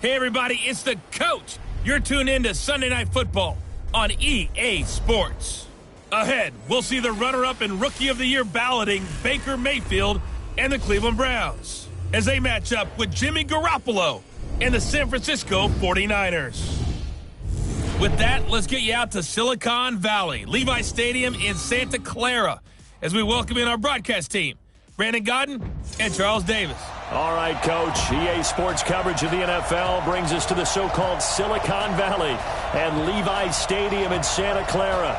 Hey, everybody, it's the coach. You're tuned in to Sunday Night Football on EA Sports. Ahead, we'll see the runner-up and Rookie of the Year balloting Baker Mayfield and the Cleveland Browns as they match up with Jimmy Garoppolo and the San Francisco 49ers. With that, let's get you out to Silicon Valley, Levi Stadium in Santa Clara, as we welcome in our broadcast team, Brandon Godden and Charles Davis. All right, Coach. EA Sports coverage of the NFL brings us to the so-called Silicon Valley and Levi Stadium in Santa Clara.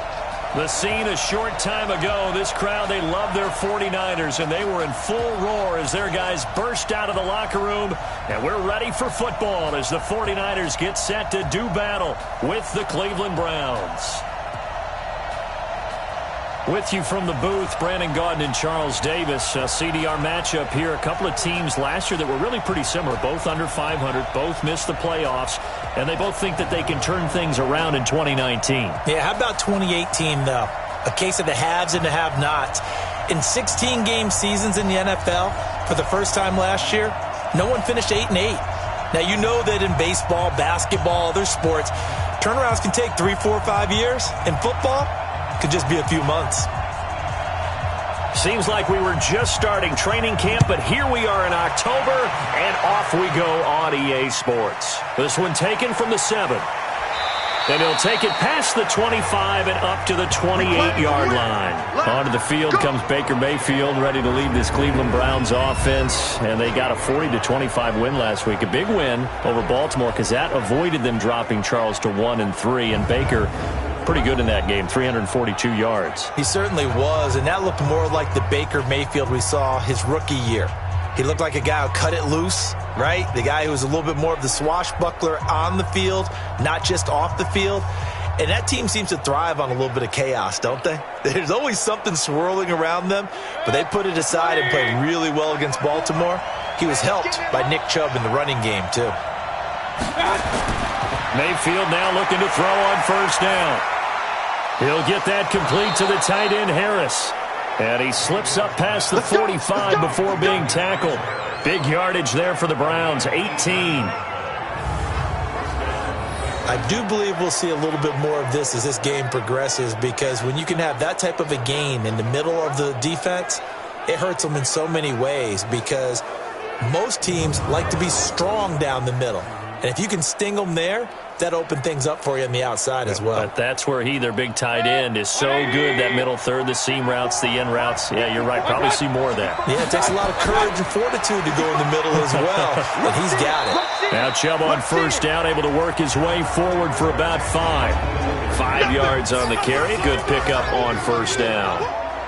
The scene a short time ago, this crowd, they love their 49ers, and they were in full roar as their guys burst out of the locker room. And we're ready for football as the 49ers get set to do battle with the Cleveland Browns. With you from the booth, Brandon Gaudin and Charles Davis. CDR matchup here. A couple of teams last year that were really pretty similar. Both under 500, both missed the playoffs, and they both think that they can turn things around in 2019. Yeah, how about 2018, though? A case of the haves and the have-nots. In 16-game seasons in the NFL, for the first time last year, no one finished 8-8. Now, you know that in baseball, basketball, other sports, turnarounds can take 3, 4, 5 years. In football, could just be a few months. Seems like we were just starting training camp, but here we are in October, and off we go on EA Sports. This one taken from the 7. And he'll take it past the 25 and up to the 28-yard line. Onto the field comes Baker Mayfield, ready to lead this Cleveland Browns offense. And they got a 40-25 win last week. A big win over Baltimore because that avoided them dropping Charles to 1-3. And Baker, pretty good in that game, 342 yards. He certainly was, and that looked more like the Baker Mayfield we saw his rookie year. He looked like a guy who cut it loose, right? The guy who was a little bit more of the swashbuckler on the field, not just off the field. And that team seems to thrive on a little bit of chaos, don't they? There's always something swirling around them, but they put it aside and played really well against Baltimore. He was helped by Nick Chubb in the running game, too. Mayfield now looking to throw on first down. He'll get that complete to the tight end, Harris. And he slips up past the 45 before being tackled. Big yardage there for the Browns, 18. I do believe we'll see a little bit more of this as this game progresses, because when you can have that type of a gain in the middle of the defense, it hurts them in so many ways, because most teams like to be strong down the middle. And if you can sting them there, that opened things up for you on the outside as well. But that's where their big tight end, is so good, that middle third, the seam routes, the in routes. Yeah, you're right. Probably see more of that. Yeah, it takes a lot of courage and fortitude to go in the middle as well, and he's got it. Now Chubb on first down, able to work his way forward for about 5. 5 yards on the carry. Good pickup on first down.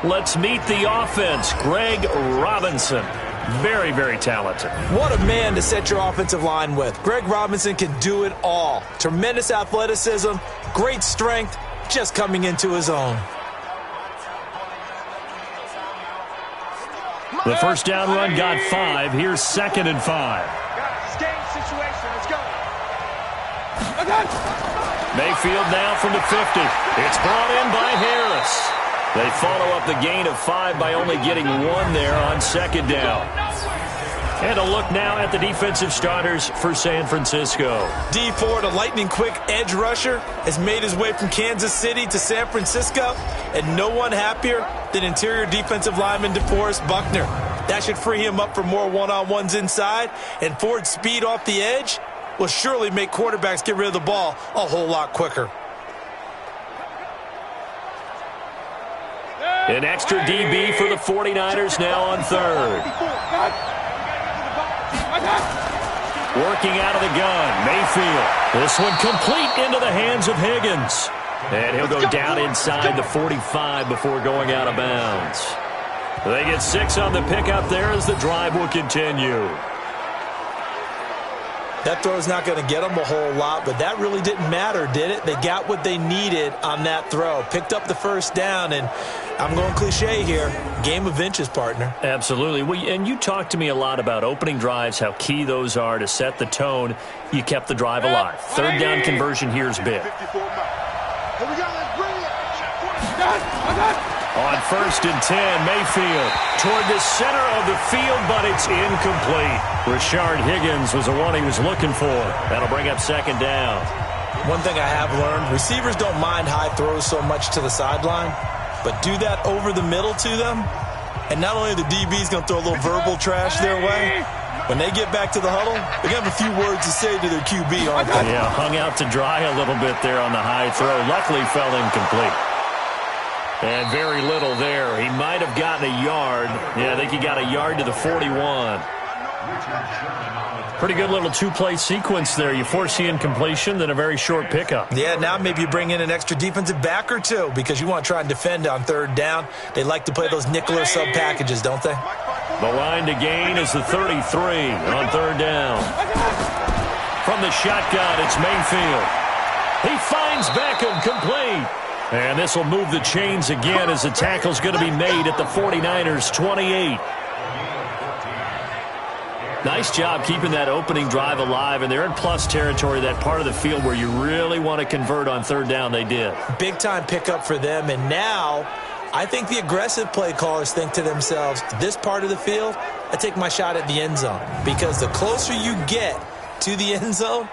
Let's meet the offense. Greg Robinson. Very, very talented. What a man to set your offensive line with. Greg Robinson can do it all. Tremendous athleticism, great strength, just coming into his own. The first down run got 5. Here's 2nd and 5. Game situation. Let's go. Mayfield now from the 50. It's brought in by Harris. They follow up the gain of 5 by only getting 1 there on 2nd down. And a look now at the defensive starters for San Francisco. Dee Ford, a lightning-quick edge rusher, has made his way from Kansas City to San Francisco, and no one happier than interior defensive lineman DeForest Buckner. That should free him up for more one-on-ones inside, and Ford's speed off the edge will surely make quarterbacks get rid of the ball a whole lot quicker. An extra DB for the 49ers now on 3rd. Working out of the gun, Mayfield. This one complete into the hands of Higgins. And he'll go down inside the 45 before going out of bounds. They get 6 on the pickup there as the drive will continue. That throw's not going to get them a whole lot, but that really didn't matter, did it? They got what they needed on that throw. Picked up the first down, and I'm going cliche here. Game of inches, partner. Absolutely. Well, and you talked to me a lot about opening drives, how key those are to set the tone. You kept the drive alive. 3rd down conversion here is big. Here we go. Let's bring it. On 1st and 10, Mayfield toward the center of the field, but it's incomplete. Rashard Higgins was the one he was looking for. That'll bring up 2nd down. One thing I have learned, receivers don't mind high throws so much to the sideline, but do that over the middle to them, and not only the DB's going to throw a little verbal trash their way, when they get back to the huddle, they're going to have a few words to say to their QB, aren't they? Yeah, hung out to dry a little bit there on the high throw. Luckily fell incomplete. And very little there. He might have gotten a yard. Yeah, I think he got a yard to the 41. Pretty good little 2-play sequence there. You force the incompletion, then a very short pickup. Yeah, now maybe you bring in an extra defensive back or two because you want to try and defend on 3rd down. They like to play those nickel or sub packages, don't they? The line to gain is the 33 on 3rd down. From the shotgun, it's Mayfield. He finds Beckham, complete. And this will move the chains again as the tackle's going to be made at the 49ers' 28. Nice job keeping that opening drive alive, and they're in plus territory, that part of the field where you really want to convert on 3rd down. They did. Big-time pickup for them, and now I think the aggressive play callers think to themselves, this part of the field, I take my shot at the end zone, because the closer you get to the end zone,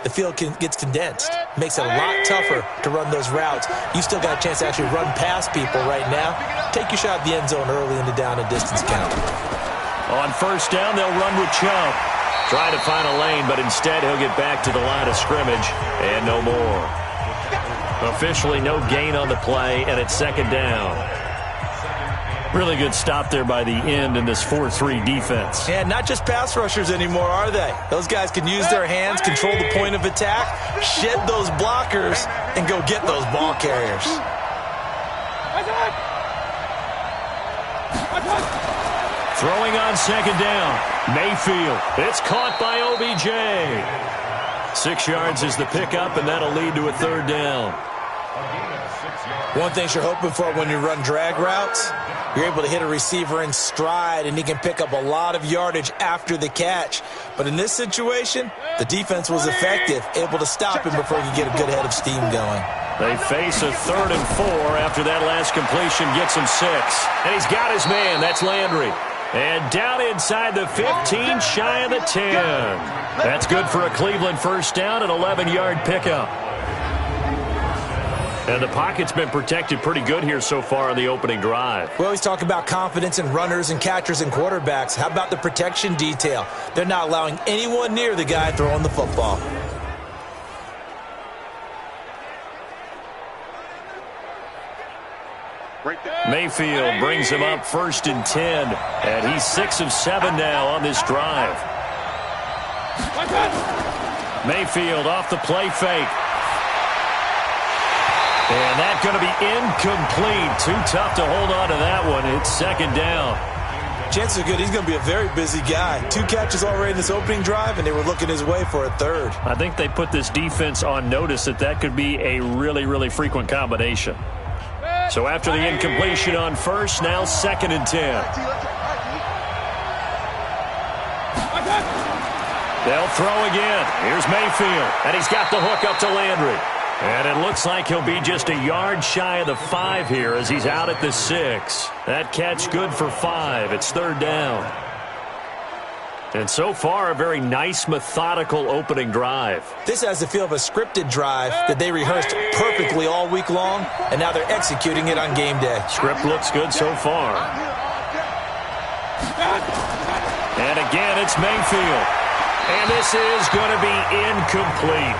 the field gets condensed. Makes it a lot tougher to run those routes. You still got a chance to actually run past people right now. Take your shot at the end zone early in the down and distance count. On 1st down, they'll run with Chubb. Try to find a lane, but instead he'll get back to the line of scrimmage and no more. Officially no gain on the play, and it's 2nd down. Really good stop there by the end in this 4-3 defense. Yeah, not just pass rushers anymore, are they? Those guys can use their hands, control the point of attack, shed those blockers, and go get those ball carriers. Throwing on 2nd down, Mayfield. It's caught by OBJ. 6 yards is the pickup, and that'll lead to a 3rd down. One thing you're hoping for when you run drag routes, you're able to hit a receiver in stride, and he can pick up a lot of yardage after the catch. But in this situation, the defense was effective, able to stop him before he could get a good head of steam going. They face a 3rd and 4 after that last completion gets him 6. And he's got his man. That's Landry. And down inside the 15, shy of the 10. That's good for a Cleveland 1st down, an 11-yard pickup. And the pocket's been protected pretty good here so far on the opening drive. We always talk about confidence in runners and catchers and quarterbacks. How about the protection detail? They're not allowing anyone near the guy throwing the football. Mayfield brings him up 1st and 10, and he's 6 of 7 now on this drive. Mayfield off the play fake. And that's going to be incomplete. Too tough to hold on to that one. It's 2nd down. Chances are good he's going to be a very busy guy. 2 catches already in this opening drive, and they were looking his way for a 3rd. I think they put this defense on notice that could be a really, really frequent combination. So after the incompletion on 1st, now 2nd and 10. They'll throw again. Here's Mayfield, and he's got the hook up to Landry. And it looks like he'll be just a yard shy of the 5 here as he's out at the 6. That catch good for 5. It's 3rd down. And so far, a very nice, methodical opening drive. This has the feel of a scripted drive that they rehearsed perfectly all week long, and now they're executing it on game day. Script looks good so far. And again, it's Mayfield. And this is going to be incomplete.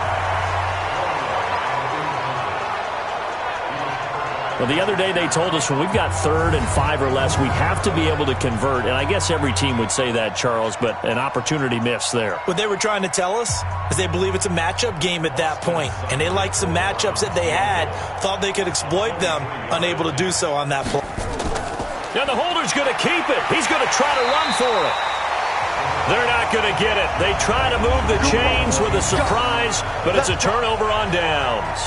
Well, the other day they told us when we've got 3rd and 5 or less, we have to be able to convert. And I guess every team would say that, Charles, but an opportunity missed there. What they were trying to tell us is they believe it's a matchup game at that point. And they liked some matchups that they had, thought they could exploit them, unable to do so on that play. Now the holder's going to keep it. He's going to try to run for it. They're not going to get it. They try to move the chains with a surprise, but it's a turnover on downs.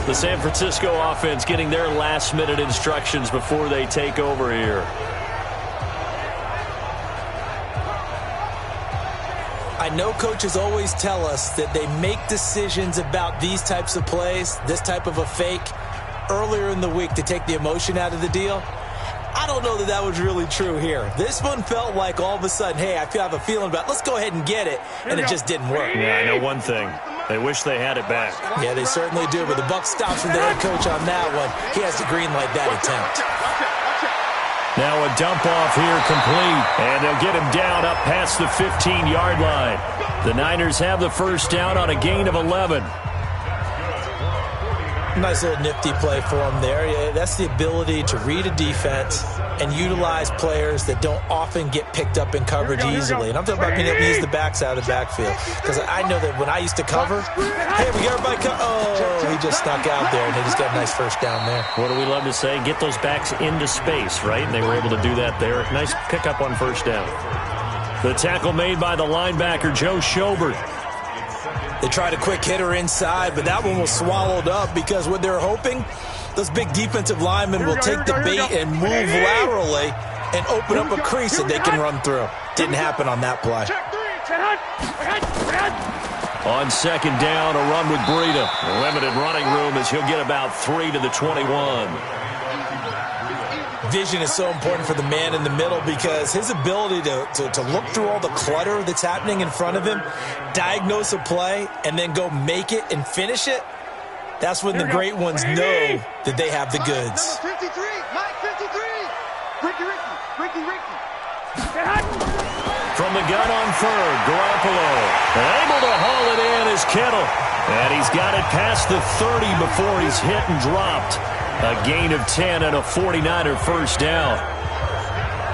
The San Francisco offense getting their last-minute instructions before they take over here. I I know coaches always tell us that they make decisions about these types of plays, this type of a fake, earlier in the week to take the emotion out of the deal. I don't know that that was really true here. This one felt like all of a sudden, hey, I have a feeling about, let's go ahead and get it, and it just didn't work. Yeah, I know one thing. They wish they had it back. Yeah, they certainly do, but the buck stops from the head coach on that one. He has to green light that attempt. Now a dump off here complete, and they'll get him down up past the 15-yard line. The Niners have the first down on a gain of 11. Nice little nifty play for him there. Yeah, that's the ability to read a defense and utilize players that don't often get picked up in coverage easily. And I'm talking about being able to use the backs out of the backfield. Because I know that when I used to cover, hey, we got everybody oh, he just snuck out there, and they just got a nice first down there. What do we love to say? Get those backs into space, right? And they were able to do that there. Nice pickup on first down. The tackle made by the linebacker, Joe Schobert. They tried a quick hitter inside, but that one was swallowed up because what they're hoping, those big defensive linemen will take the bait and move laterally and open up a crease that they can run through. Didn't happen on that play. On second down, a run with Breida. Limited running room as he'll get about 3 to the 21. Vision is so important for the man in the middle because his ability to look through all the clutter that's happening in front of him, diagnose a play, and then go make it and finish it, that's when the great ones know that they have the goods. From the gun on third, Garoppolo able to haul it in is Kittle. And he's got it past the 30 before he's hit and dropped. A gain of 10 and a 49er first down.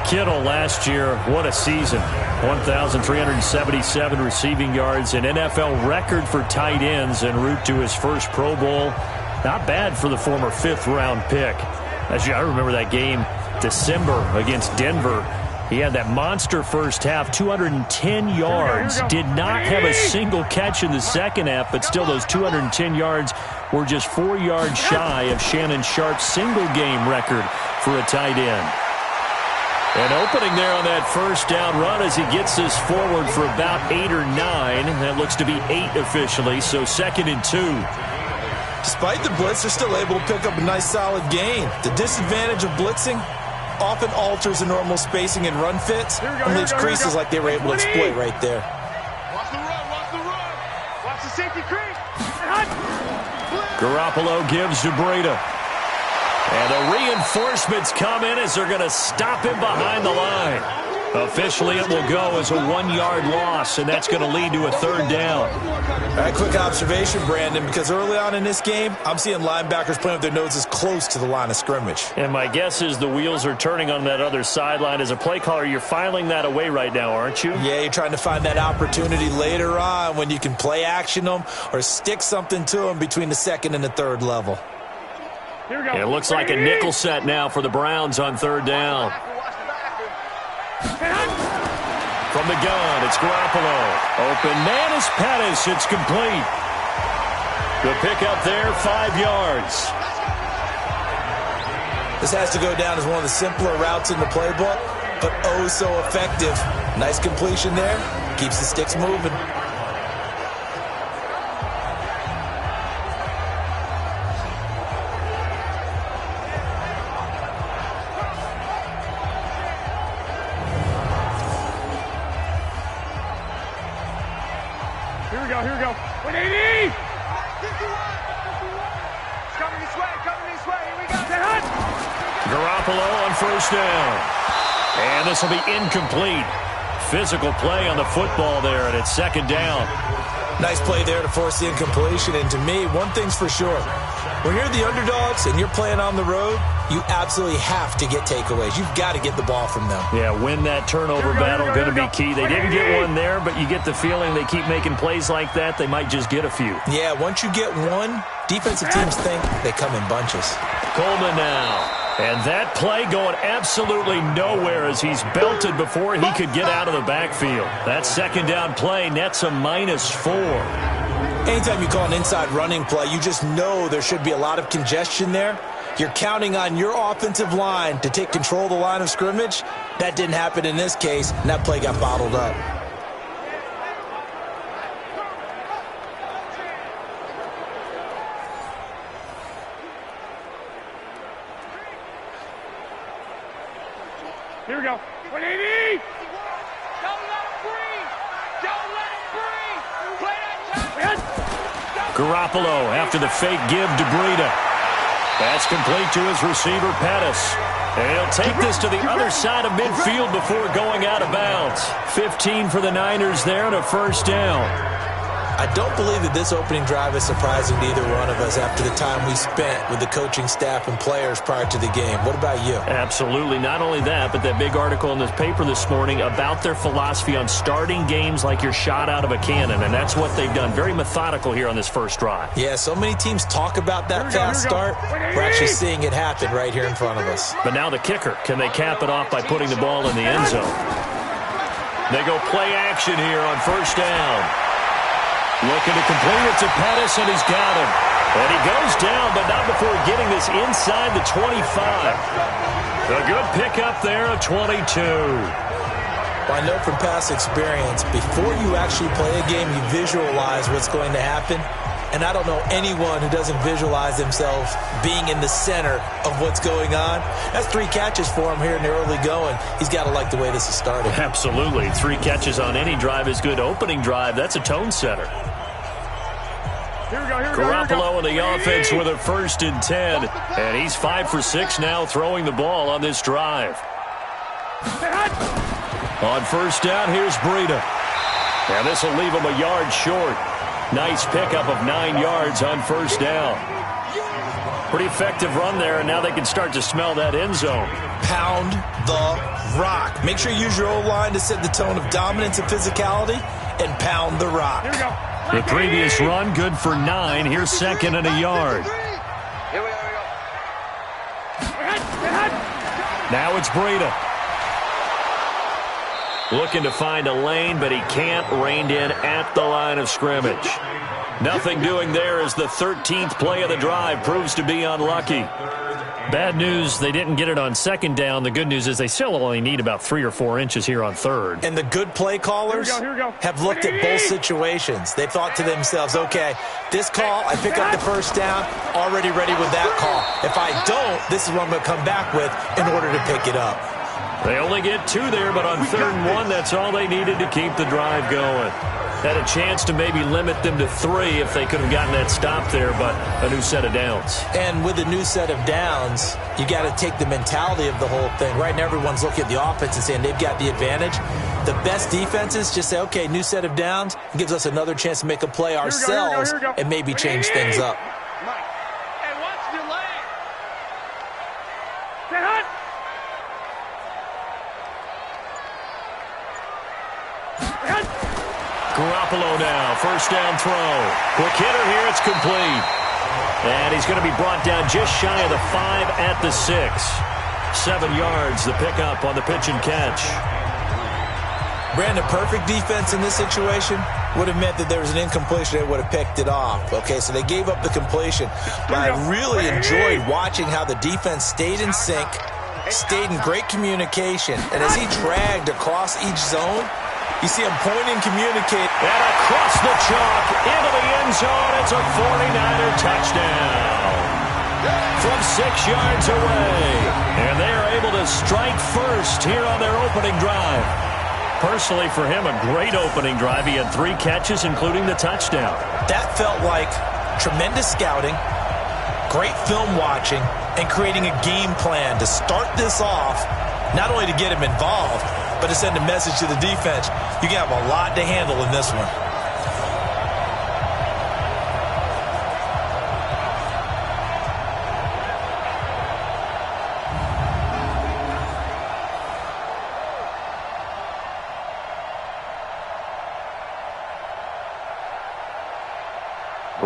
Kittle last year, what a season. 1,377 receiving yards, an NFL record for tight ends en route to his first Pro Bowl. Not bad for the former fifth-round pick. I remember that game, December, against Denver. He had that monster first half, 210 yards. Did not have a single catch in the second half, but still those 210 yards were just 4 yards shy of Shannon Sharp's single-game record for a tight end. And opening there on that first down run as he gets this forward for about 8 or 9. That looks to be 8 officially, so 2nd and 2. Despite the blitz, they're still able to pick up a nice solid gain. The disadvantage of blitzing often alters the normal spacing and run fits and leaves creases like they were able to exploit right there. Watch the run, watch the run. Watch the safety crease. Garoppolo gives to Breida. And the reinforcements come in as they're going to stop him behind the line. Officially, it will go as a 1-yard loss, and that's going to lead to a third down. All right, quick observation, Brandon, because early on in this game, I'm seeing linebackers playing with their noses close to the line of scrimmage. And my guess is the wheels are turning on that other sideline. As a play caller, you're filing that away right now, aren't you? Yeah, you're trying to find that opportunity later on when you can play action them or stick something to them between the second and the third level. It looks like a nickel set now for the Browns on third down. From the gun, it's Garoppolo. Open man is Pettis. It's complete. The pickup there, 5 yards. This has to go down as one of the simpler routes in the playbook, but oh so effective. Nice completion there. Keeps the sticks moving. Here we go. 180! 51! It's coming this way, here we go. Garoppolo on first down. And this will be incomplete. Physical play on the football there, and it's second down. Nice play there to force the incompletion, and to me, one thing's for sure. When you're the underdogs and you're playing on the road, you absolutely have to get takeaways. You've got to get the ball from them. Yeah, win that turnover battle, going to be key. They didn't get one there, but you get the feeling they keep making plays like that, they might just get a few. Yeah, once you get one, defensive teams think they come in bunches. Coleman now. And that play going absolutely nowhere as he's belted before he could get out of the backfield. That second down play nets a -4. Anytime you call an inside running play, you just know there should be a lot of congestion there. You're counting on your offensive line to take control of the line of scrimmage. That didn't happen in this case, and that play got bottled up. Here we go. 180. Don't let him breathe. Don't let him breathe. Play that time. Garoppolo after the fake give to Breida. That's complete to his receiver, Pettis. And he'll take this to the other side of midfield before going out of bounds. 15 for the Niners there and a first down. I don't believe that this opening drive is surprising to either one of us after the time we spent with the coaching staff and players prior to the game. What about you? Absolutely. Not only that, but that big article in the paper this morning about their philosophy on starting games like you're shot out of a cannon, and that's what they've done. Very methodical here on this first drive. Yeah, so many teams talk about that fast start. We're actually seeing it happen right here in front of us. But now the kicker. Can they cap it off by putting the ball in the end zone? They go play action here on first down. Looking to complete it to Pettis, and he's got him. And he goes down, but not before getting this inside the 25. A good pickup there, a 22. Well, I know from past experience, before you actually play a game, you visualize what's going to happen. And I don't know anyone who doesn't visualize themselves being in the center of what's going on. That's 3 catches for him here in the early going. He's got to like the way this is starting. Absolutely. 3 catches on any drive is good. Opening drive, that's a tone setter. Garoppolo and the offense with a 1st and 10. And he's 5 for 6 now throwing the ball on this drive. On first down, here's Breida. And this will leave him a yard short. Nice pickup of 9 yards on first down. Pretty effective run there, and now they can start to smell that end zone. Pound the rock. Make sure you use your O-line to set the tone of dominance and physicality, and pound the rock. Here we go. The previous run, good for 9. Here's 2nd and a yard. Here we go. Now it's Breida. Looking to find a lane, but he can't. Reined in at the line of scrimmage. Nothing doing there as the 13th play of the drive proves to be unlucky. Bad news, they didn't get it on 2nd down. The good news is they still only need about 3 or 4 inches here on 3rd. And the good play callers have looked at both situations. They thought to themselves, okay, this call, I pick up the first down, already ready with that call. If I don't, this is what I'm going to come back with in order to pick it up. They only get 2 there, but on 3rd and 1, that's all they needed to keep the drive going. Had a chance to maybe limit them to 3 if they could have gotten that stop there, but a new set of downs. And with a new set of downs, you got to take the mentality of the whole thing. Right now, everyone's looking at the offense and saying they've got the advantage. The best defenses just say, okay, new set of downs, gives us another chance to make a play ourselves and maybe change things up. And watch the leg. Get hot. Garoppolo now, first down throw. Quick hitter here, it's complete. And he's going to be brought down just shy of the 5 at the 6. 7 yards, the pickup on the pitch and catch. Brandon, perfect defense in this situation would have meant that there was an incompletion. They would have picked it off. Okay, so they gave up the completion. But I really enjoyed watching how the defense stayed in sync, stayed in great communication. And as he dragged across each zone, you see him point and communicate. And across the chalk, into the end zone, it's a 49er touchdown. From 6 yards away. And they are able to strike first here on their opening drive. Personally, for him, a great opening drive. He had 3 catches, including the touchdown. That felt like tremendous scouting, great film watching, and creating a game plan to start this off, not only to get him involved, but to send a message to the defense. You can have a lot to handle in this one.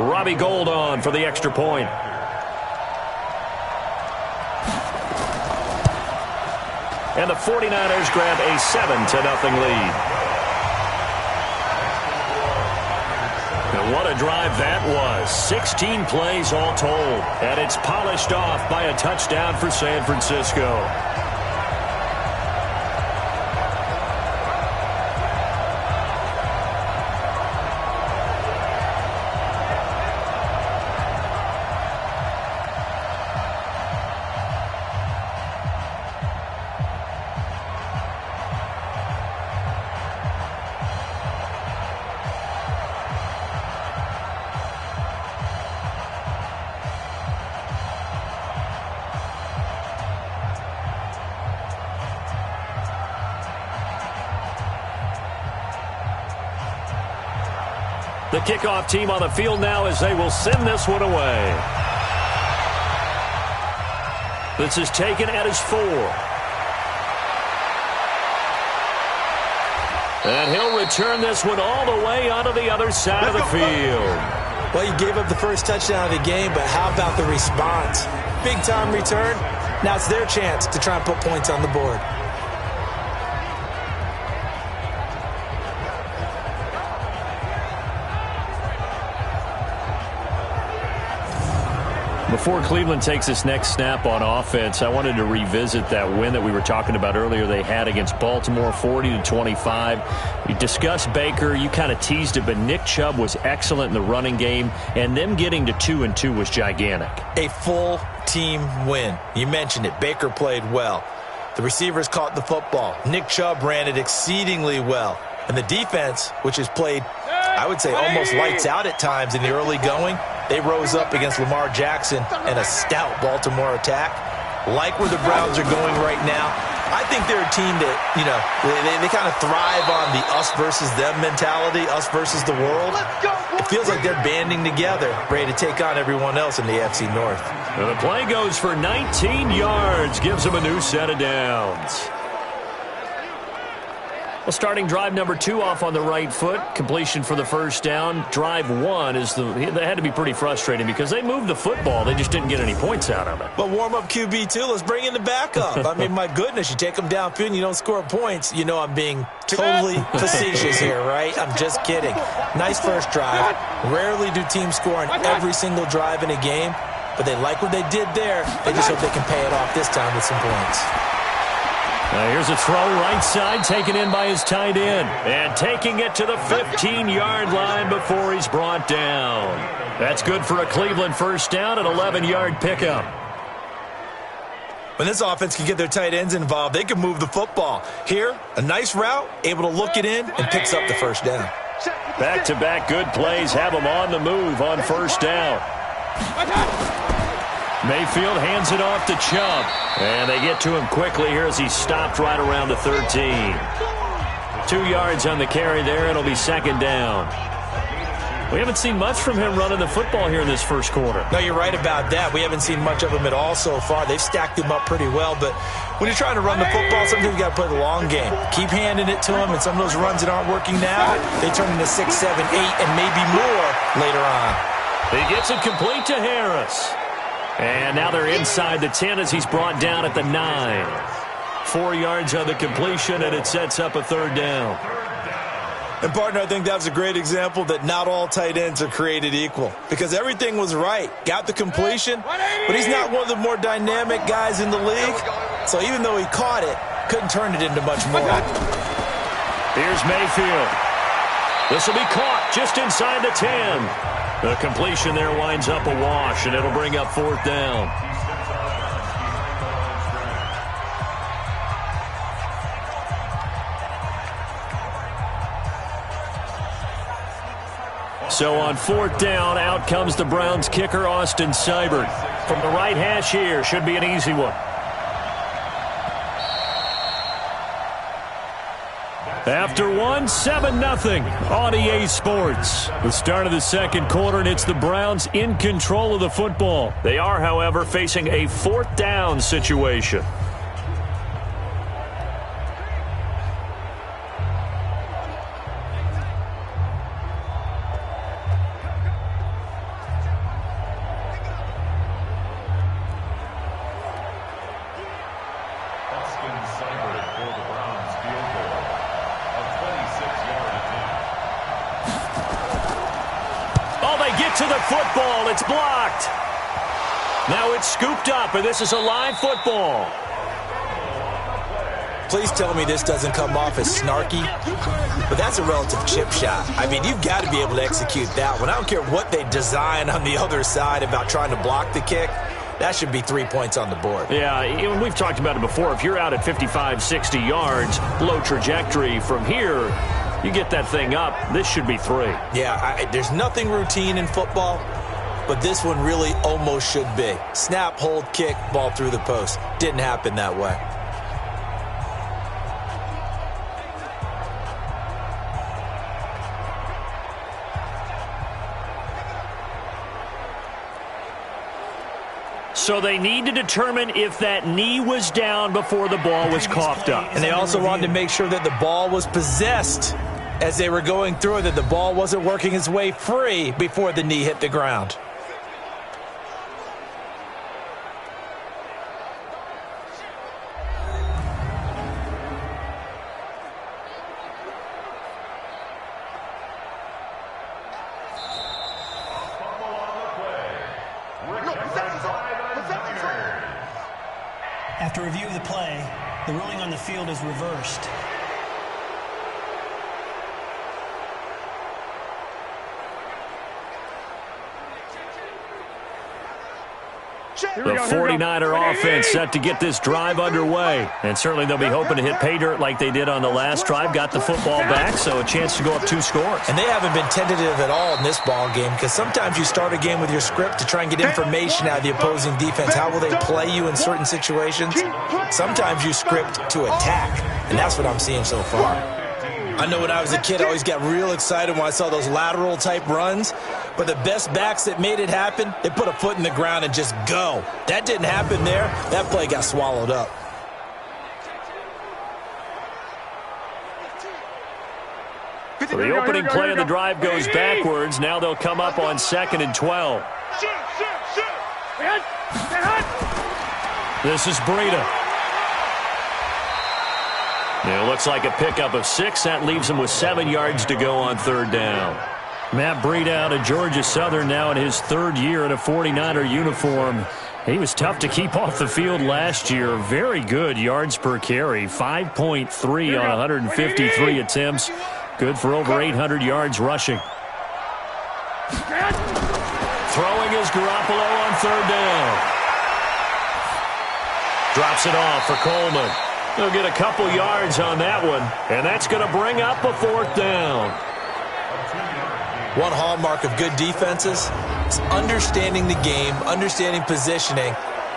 Robbie Gould on for the extra point. And the 49ers grab a 7-0 lead. And what a drive that was. 16 plays all told. And it's polished off by a touchdown for San Francisco. The kickoff team on the field now as they will send this one away. This is taken at his 4. And he'll return this one all the way onto the other side of the field. Well, you gave up the first touchdown of the game, but how about the response? Big-time return. Now it's their chance to try and put points on the board. Before Cleveland takes this next snap on offense, I wanted to revisit that win that we were talking about earlier they had against Baltimore, 40-25. We discussed Baker. You kind of teased it, but Nick Chubb was excellent in the running game, and them getting to 2-2 was gigantic. A full team win. You mentioned it. Baker played well. The receivers caught the football. Nick Chubb ran it exceedingly well. And the defense, which has played, I would say, almost lights out at times in the early going, they rose up against Lamar Jackson and a stout Baltimore attack. Like where the Browns are going right now, I think they're a team that, they kind of thrive on the us versus them mentality, us versus the world. It feels like they're banding together, ready to take on everyone else in the AFC North. And the play goes for 19 yards, gives them a new set of downs. Well, starting drive number 2 off on the right foot. Completion for the first down. Drive 1 they had to be pretty frustrating because they moved the football. They just didn't get any points out of it. But warm up QB2, let's bring in the backup. I mean, my goodness, you take them downfield and you don't score points. You know I'm being totally facetious here, right? I'm just kidding. Nice first drive. Rarely do teams score on every single drive in a game, but they like what they did there. They just hope they can pay it off this time with some points. Now here's a throw right side, taken in by his tight end. And taking it to the 15-yard line before he's brought down. That's good for a Cleveland first down, an 11-yard pickup. When this offense can get their tight ends involved, they can move the football. Here, a nice route, able to look it in, and picks up the first down. Back-to-back good plays have them on the move on first down. Mayfield hands it off to Chubb. And they get to him quickly here as he's stopped right around the 13. 2 yards on the carry there. It'll be second down. We haven't seen much from him running the football here in this first quarter. No, you're right about that. We haven't seen much of him at all so far. They've stacked him up pretty well. But when you're trying to run the football, sometimes you got to play the long game. Keep handing it to him, and some of those runs that aren't working now, they turn into 6, 7, 8, and maybe more later on. He gets it complete to Harris. And now they're inside the 10 as he's brought down at the 9. 4 yards on the completion, and it sets up a third down. And, partner, I think that was a great example that not all tight ends are created equal. Because everything was right. Got the completion, but he's not one of the more dynamic guys in the league. So even though he caught it, couldn't turn it into much more. Here's Mayfield. This will be caught just inside the 10. The completion there winds up a wash, and it'll bring up fourth down. So on fourth down, out comes the Browns kicker, Austin Seibert. From the right hash here, should be an easy one. After 7-0 on EA Sports. The start of the second quarter, and it's the Browns in control of the football. They are, however, facing a fourth down situation. To the football, it's blocked. Now it's scooped up, and this is a live football. Please tell me this doesn't come off as snarky, but that's a relative chip shot. I mean, you've got to be able to execute that one. I don't care what they design on the other side about trying to block the kick. That should be 3 points on the board. Yeah, we've talked about it before. If you're out at 55, 60 yards, low trajectory from here, you get that thing up, this should be 3. Yeah, there's nothing routine in football, but this one really almost should be. Snap, hold, kick, ball through the post. Didn't happen that way. So they need to determine if that knee was down before the ball was coughed up. And they also wanted to make sure that the ball was possessed as they were going through it, that the ball wasn't working its way free before the knee hit the ground. After review of the play, the ruling on the field is reversed. The 49er offense set to get this drive underway. And certainly they'll be hoping to hit pay dirt like they did on the last drive. Got the football back, so a chance to go up 2 scores. And they haven't been tentative at all in this ball game, because sometimes you start a game with your script to try and get information out of the opposing defense. How will they play you in certain situations? Sometimes you script to attack, and that's what I'm seeing so far. I know when I was a kid, I always got real excited when I saw those lateral-type runs. But the best backs that made it happen, they put a foot in the ground and just go. That didn't happen there. That play got swallowed up. So the opening play of the drive goes backwards. Now they'll come up on 2nd and 12. This is Breida. It looks like a pickup of 6. That leaves him with 7 yards to go on 3rd down. Matt Breida out of Georgia Southern now in his 3rd year in a 49er uniform. He was tough to keep off the field last year. Very good yards per carry. 5.3 on 153 attempts. Good for over 800 yards rushing. Throwing is Garoppolo on 3rd down. Drops it off for Coleman. They'll get a couple yards on that one, and that's going to bring up a 4th down. One hallmark of good defenses is understanding the game, understanding positioning,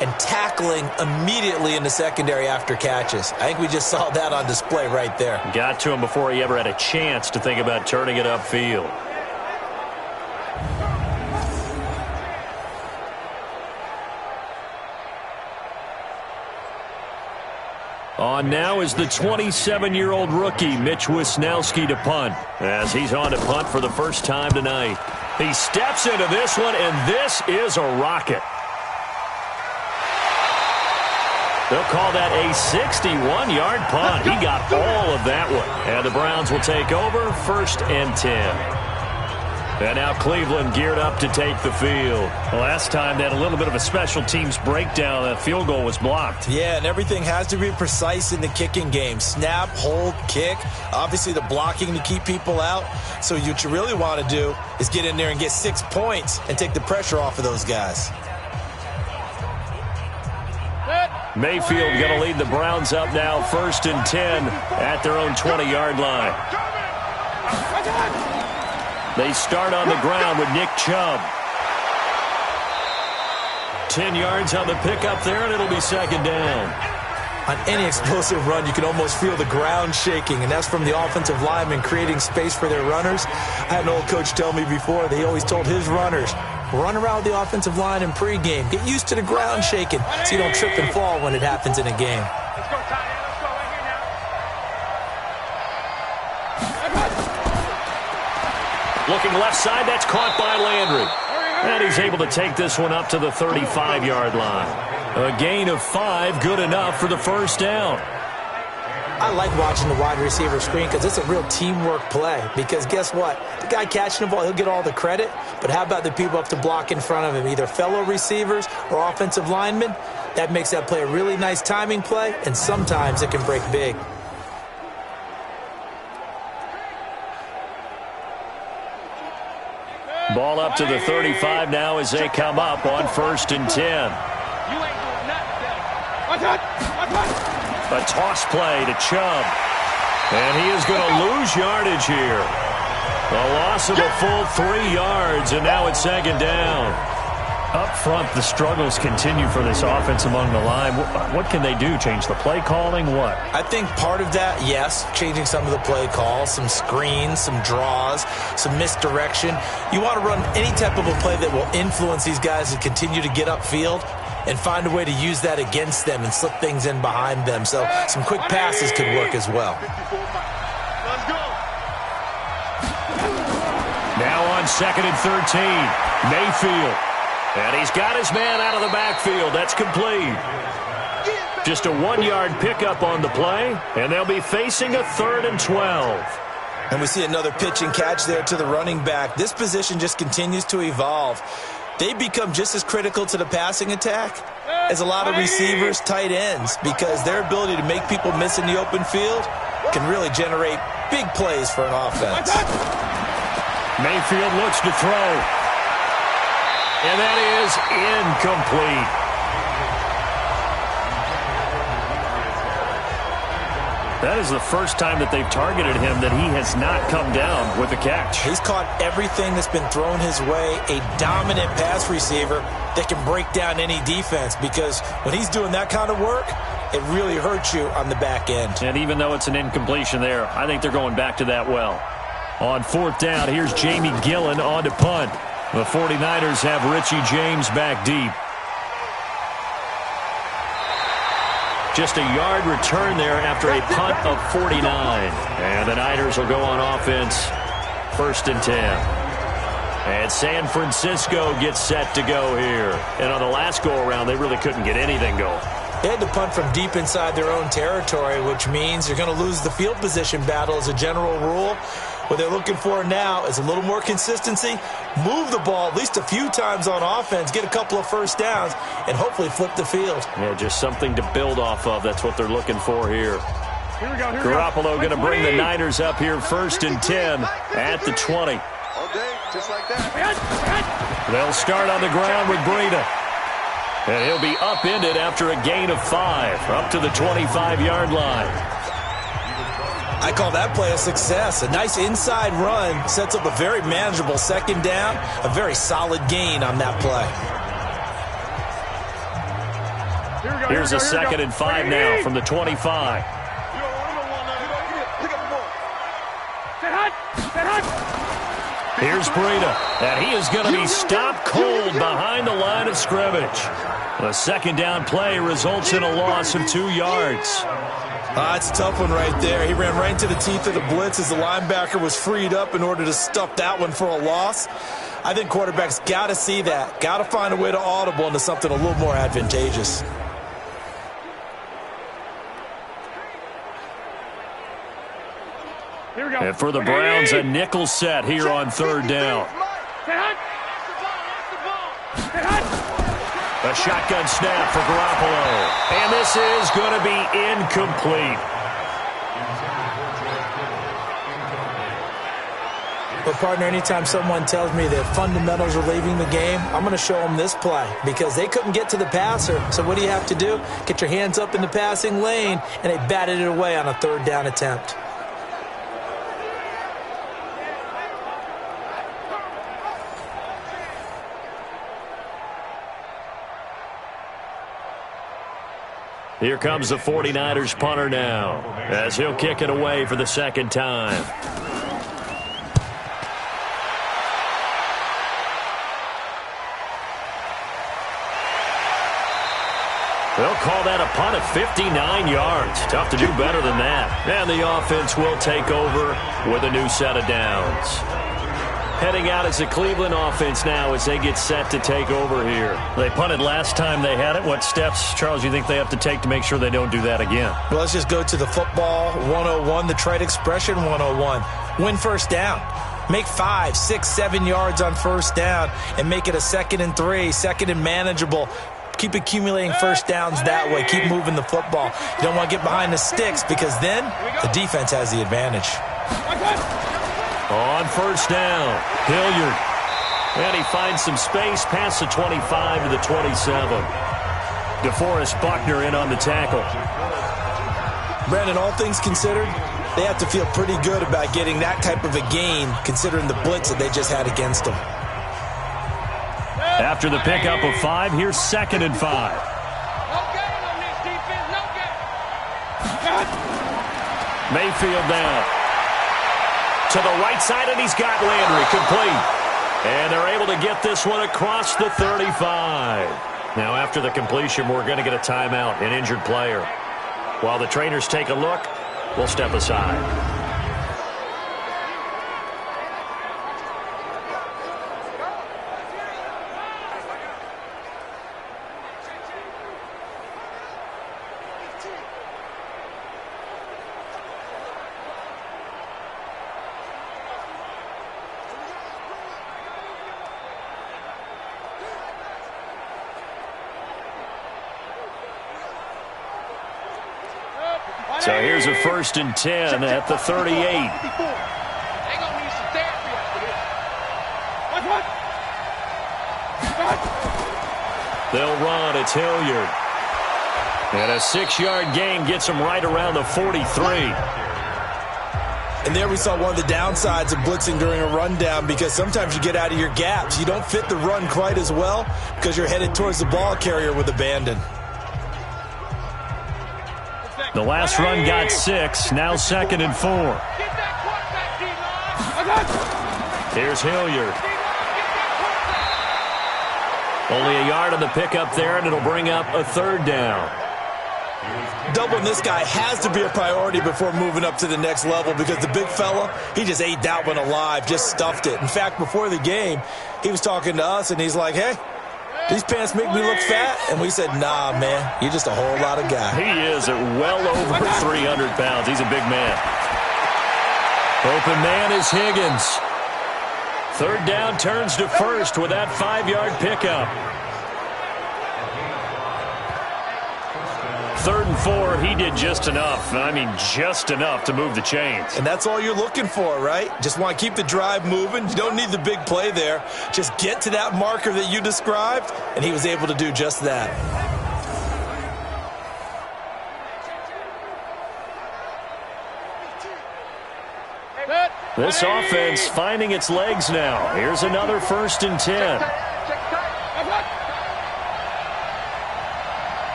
and tackling immediately in the secondary after catches. I think we just saw that on display right there. Got to him before he ever had a chance to think about turning it upfield. On now is the 27-year-old rookie, Mitch Wisnowski, to punt, as he's on to punt for the first time tonight. He steps into this one, and this is a rocket. They'll call that a 61-yard punt. He got all of that one. And the Browns will take over, 1st and 10. And now Cleveland geared up to take the field. Last time they had a little bit of a special teams breakdown. That field goal was blocked. Yeah, and everything has to be precise in the kicking game. Snap, hold, kick. Obviously the blocking to keep people out. So what you really want to do is get in there and get 6 points and take the pressure off of those guys. Mayfield going to lead the Browns up now, 1st and 10 at their own 20-yard line. They start on the ground with Nick Chubb. 10 yards on the pickup there, and it'll be 2nd down. On any explosive run, you can almost feel the ground shaking, and that's from the offensive linemen creating space for their runners. I had an old coach tell me before, they always told his runners, run around the offensive line in pregame. Get used to the ground shaking so you don't trip and fall when it happens in a game. Let's go, Tyler. Let's go right here now. Looking left side, that's caught by Landry. And he's able to take this one up to the 35-yard line. A gain of 5, good enough for the 1st down. I like watching the wide receiver screen because it's a real teamwork play. Because guess what? The guy catching the ball, he'll get all the credit. But how about the people up to block in front of him, either fellow receivers or offensive linemen? That makes that play a really nice timing play, and sometimes it can break big. Ball up to the 35 now as they come up on 1st and 10. You ain't doing nothing. A toss play to Chubb. And he is going to lose yardage here. A loss of a full 3 yards, and now it's 2nd down. Up front, the struggles continue for this offense among the line. What can they do? Change the play calling? What? I think part of that, yes, changing some of the play calls, some screens, some draws, some misdirection. You want to run any type of a play that will influence these guys to continue to get upfield. and find a way to use that against them and slip things in behind them. So some quick passes could work as well. Let's go. Now on 2nd and 13, Mayfield. And he's got his man out of the backfield. That's complete. Just a 1-yard pickup on the play, and they'll be facing a 3rd and 12. And we see another pitch and catch there to the running back. This position just continues to evolve. They become just as critical to the passing attack as a lot of receivers, tight ends, because their ability to make people miss in the open field can really generate big plays for an offense. Mayfield looks to throw. And that is incomplete. That is the first time that they've targeted him that he has not come down with a catch. He's caught everything that's been thrown his way. A dominant pass receiver that can break down any defense, because when he's doing that kind of work, it really hurts you on the back end. And even though it's an incompletion there, I think they're going back to that well. On 4th down, here's Jamie Gillen on to punt. The 49ers have Richie James back deep. Just a yard return there after a punt of 49. And the Niners will go on offense, 1st and 10. And San Francisco gets set to go here. And on the last go-around, they really couldn't get anything going. They had to punt from deep inside their own territory, which means you're going to lose the field position battle as a general rule. What they're looking for now is a little more consistency, move the ball at least a few times on offense, get a couple of first downs, and hopefully flip the field. Yeah, just something to build off of. That's what they're looking for here. Garoppolo going to bring the Niners up here 1st and 10 at the 20. All day, just like that. They'll start on the ground with Breida. And he'll be upended after a gain of 5, up to the 25-yard line. I call that play a success. A nice inside run sets up a very manageable 2nd down, a very solid gain on that play. Here's a 2nd and 5 now from the 25. Here's Breida, and he is going to be stopped cold behind the line of scrimmage. The 2nd down play results in a loss of 2 yards. It's a tough one right there. He ran right into the teeth of the blitz as the linebacker was freed up in order to stuff that one for a loss. I think quarterbacks got to see that, got to find a way to audible into something a little more advantageous. And for the Browns, a nickel set here on 3rd down. A shotgun snap for Garoppolo. And this is going to be incomplete. But, partner, anytime someone tells me that fundamentals are leaving the game, I'm going to show them this play, because they couldn't get to the passer. So what do you have to do? Get your hands up in the passing lane, and they batted it away on a 3rd down attempt. Here comes the 49ers punter now, as he'll kick it away for the 2nd time. They'll call that a punt of 59 yards. Tough to do better than that. And the offense will take over with a new set of downs. Heading out as the Cleveland offense now as they get set to take over here. They punted last time they had it. What steps, Charles, do you think they have to take to make sure they don't do that again? Well, let's just go to the football 101, the trade expression 101. Win 1st down. Make 5, 6, 7 yards on 1st down and make it a 2nd and 3, 2nd and manageable. Keep accumulating 1st downs that way. Keep moving the football. You don't want to get behind the sticks, because then the defense has the advantage. On 1st down, Hilliard. And he finds some space past the 25 to the 27. DeForest Buckner in on the tackle. Brandon, all things considered, they have to feel pretty good about getting that type of a gain, considering the blitz that they just had against them. After the pickup of 5, here's 2nd and 5. Mayfield down. To the right side, and he's got Landry complete. And they're able to get this one across the 35. Now, after the completion, we're going to get a timeout, an injured player. While the trainers take a look, we'll step aside. So here's a 1st and 10 at the 38. They're going to need some therapy after this. They'll run. It's Hilliard. And a 6-yard gain gets him right around the 43. And there we saw one of the downsides of blitzing during a rundown, because sometimes you get out of your gaps. You don't fit the run quite as well because you're headed towards the ball carrier with abandon. The last run got 6. Now 2nd and 4. Here's Hilliard. Only a yard on the pickup there, and it'll bring up a 3rd down. Doubling this guy has to be a priority before moving up to the next level, because the big fella, he just ate that one alive, just stuffed it. In fact, before the game, he was talking to us, and he's like, hey, these pants make me look fat. And we said, nah, man, you're just a whole lot of guy. He is at well over 300 pounds. He's a big man. Open man is Higgins. 3rd down turns to 1st with that 5-yard pickup. 3rd and 4, he did just enough. I mean, just enough to move the chains. And that's all you're looking for, right? Just want to keep the drive moving. You don't need the big play there. Just get to that marker that you described, and he was able to do just that. This offense finding its legs now. Here's another 1st and 10.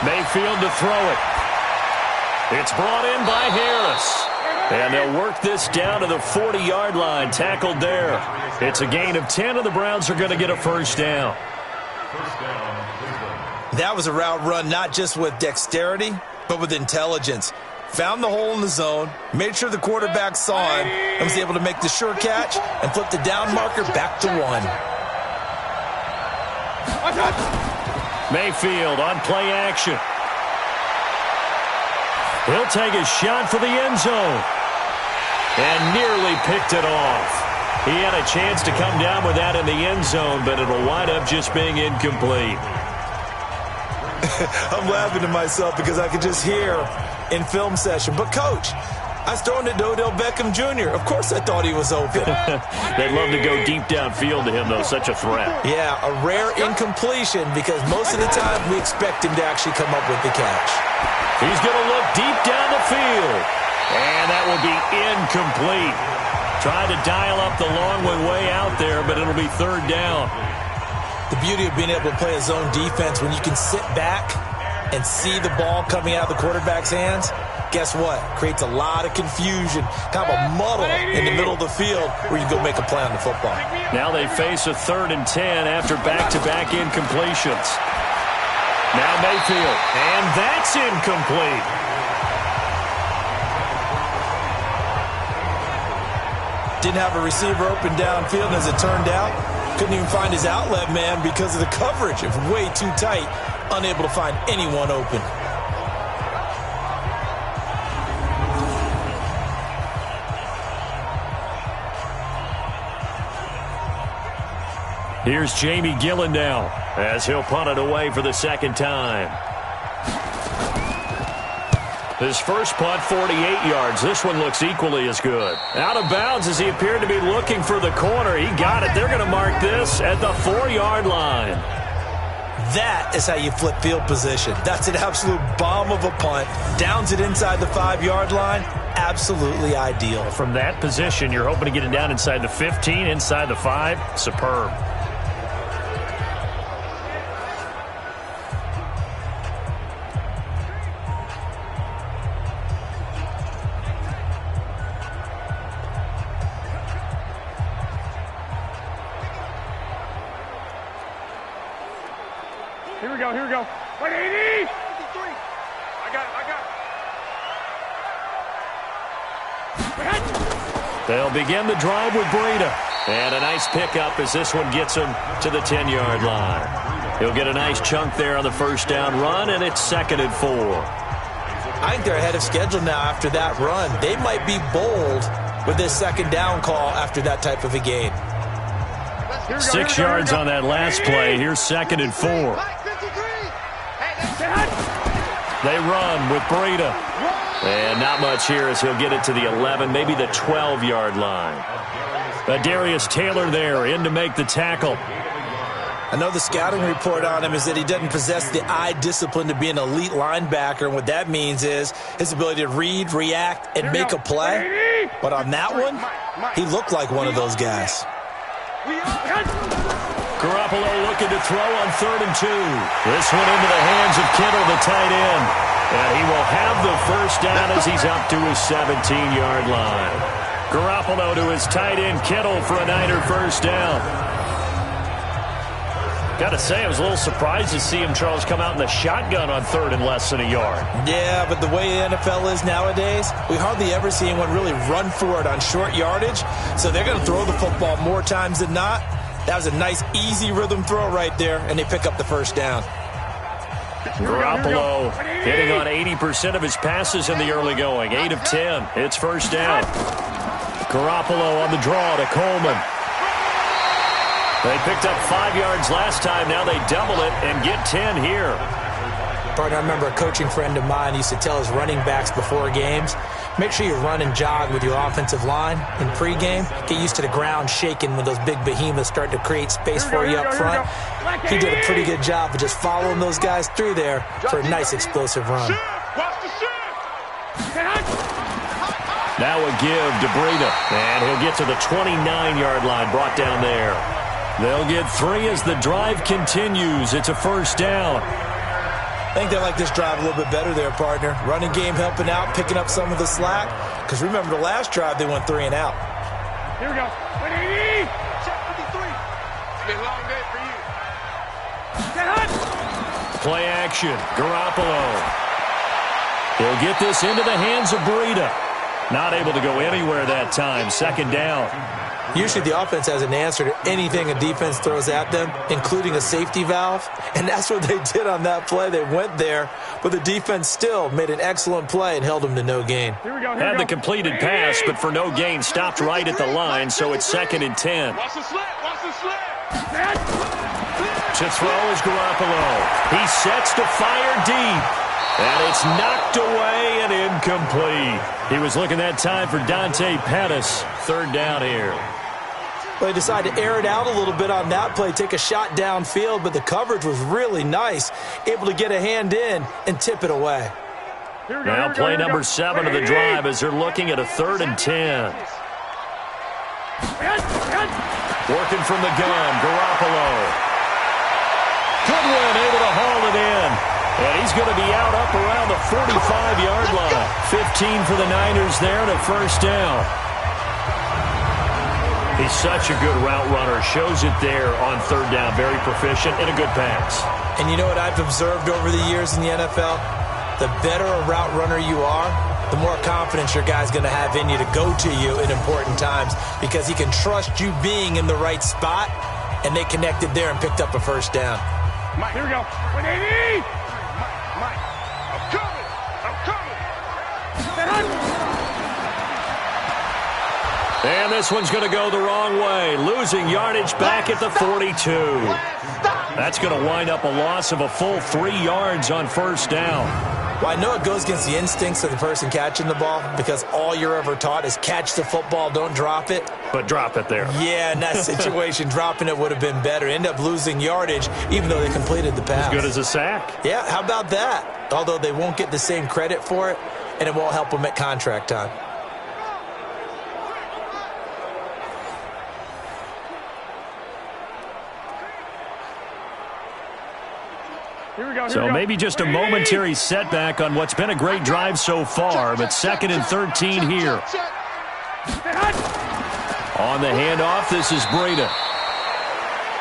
Mayfield to throw it. It's brought in by Harris. And they'll work this down to the 40-yard line, tackled there. It's a gain of 10, and the Browns are going to get a 1st down. That was a route run not just with dexterity, but with intelligence. Found the hole in the zone, made sure the quarterback saw him, and was able to make the sure catch and flip the down marker back to 1. Mayfield on play action. He'll take a shot for the end zone. And nearly picked it off. He had a chance to come down with that in the end zone, but it'll wind up just being incomplete. I'm laughing to myself because I could just hear in film session, but coach, I was throwing it to Odell Beckham Jr. Of course I thought he was open. They'd love to go deep downfield to him, though. Such a threat. Yeah, a rare incompletion because most of the time we expect him to actually come up with the catch. He's going to look deep down the field. And that will be incomplete. Tried to dial up the long way out there, but it'll be 3rd down. The beauty of being able to play a zone defense when you can sit back and see the ball coming out of the quarterback's hands, guess what? Creates a lot of confusion, kind of a muddle in the middle of the field where you go make a play on the football. Now they face a 3rd and 10 after back-to-back incompletions. Now Mayfield, and that's incomplete. Didn't have a receiver open downfield, and as it turned out, couldn't even find his outlet man because of the coverage. It was way too tight, unable to find anyone open. Here's Jamie Gillen now as he'll punt it away for the 2nd time. His first punt, 48 yards. This one looks equally as good. Out of bounds as he appeared to be looking for the corner. He got it. They're going to mark this at the 4-yard line. That is how you flip field position. That's an absolute bomb of a punt. Downs it inside the 5-yard line. Absolutely ideal. From that position, you're hoping to get it down inside the 15, inside the 5. Superb. Here we go. 180. I got it. They'll begin the drive with Breida. And a nice pickup as this one gets him to the 10-yard line. He'll get a nice chunk there on the first down run, and it's 2nd and 4. I think they're ahead of schedule now after that run. They might be bold with this 2nd down call after that type of a gain. 6 yards on that last play. Here's 2nd and 4. They run with Breida. And not much here as he'll get it to the 11, maybe the 12-yard line. Darius Taylor there in to make the tackle. I know the scouting report on him is that he doesn't possess the eye discipline to be an elite linebacker. And what that means is his ability to read, react, and make a play. But on that one, he looked like one of those guys. Garoppolo looking to throw on 3rd and 2. This one into the hands of Kittle, the tight end. And he will have the first down as he's up to his 17-yard line. Garoppolo to his tight end, Kittle, for a Niner first down. Got to say, I was a little surprised to see him, Charles, come out in the shotgun on 3rd and less than a yard. Yeah, but the way the NFL is nowadays, we hardly ever see anyone really run for it on short yardage. So they're going to throw the football more times than not. That was a nice, easy rhythm throw right there, and they pick up the first down. Garoppolo hitting on 80% of his passes in the early going. 8 of 10. It's first down. Garoppolo on the draw to Coleman. They picked up 5 yards last time. Now they double it and get 10 here. Partner, I remember a coaching friend of mine used to tell his running backs before games, make sure you run and jog with your offensive line in pregame. Get used to the ground shaking when those big behemoths start to create space for you up front. He did a pretty good job of just following those guys through there for a nice explosive run. Now a give to Breida, and he'll get to the 29-yard line, brought down there. They'll get 3 as the drive continues. It's a first down. I think they like this drive a little bit better there, partner. Running game helping out, picking up some of the slack. Because remember the last drive, they went 3 and out. Here we go. 180. Check 53. It's been a long day for you. Play action. Garoppolo. He'll get this into the hands of Breida. Not able to go anywhere that time. 2nd down. Usually the offense has an answer to anything a defense throws at them, including a safety valve. And that's what they did on that play. They went there, but the defense still made an excellent play and held them to no gain. Had the completed pass, but for no gain, stopped right at the line, so it's 2nd and 10. Watch the slip. To throw is Garoppolo. He sets to fire deep. And it's knocked away and incomplete. He was looking that time for Dante Pettis. 3rd down here. Well, they decided to air it out a little bit on that play, take a shot downfield, but the coverage was really nice. Able to get a hand in and tip it away. Now play number 7 of the drive as they're looking at a 3rd and 10. Working from the gun, Garoppolo. Goodwin able to haul it in. And he's going to be out up around the 45-yard line. 15 for the Niners there and a first down. He's such a good route runner. Shows it there on 3rd down. Very proficient and a good pass. And you know what I've observed over the years in the NFL? The better a route runner you are, the more confidence your guy's going to have in you to go to you in important times because he can trust you being in the right spot, and they connected there and picked up a first down. Mike, here we go. 180. Mike, I'm coming. And this one's going to go the wrong way. Losing yardage back at the 42. That's going to wind up a loss of a full 3 yards on first down. Well, I know it goes against the instincts of the person catching the ball because all you're ever taught is catch the football, don't drop it. But drop it there. Yeah, in that situation, dropping it would have been better. End up losing yardage even though they completed the pass. As good as a sack. Yeah, how about that? Although they won't get the same credit for it, and it won't help them at contract time. So maybe just a momentary setback on what's been a great drive so far, but 2nd and 13 here. On the handoff, this is Breida.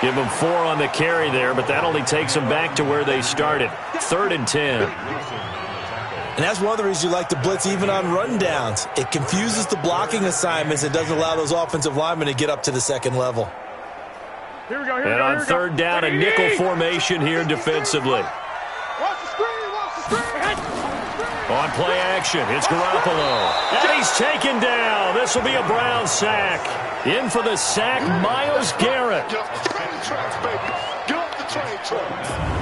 Give them 4 on the carry there, but that only takes them back to where they started. 3rd and 10. And that's one of the reasons you like to blitz even on rundowns. It confuses the blocking assignments and doesn't allow those offensive linemen to get up to the second level. Here we go, and on 3rd down, a nickel formation here defensively. Watch the screen, watch the screen. On play action, it's Garoppolo. And he's taken down. This will be a Brown sack. In for the sack, Myles Garrett. Get off the train tracks, baby. Get off the train tracks.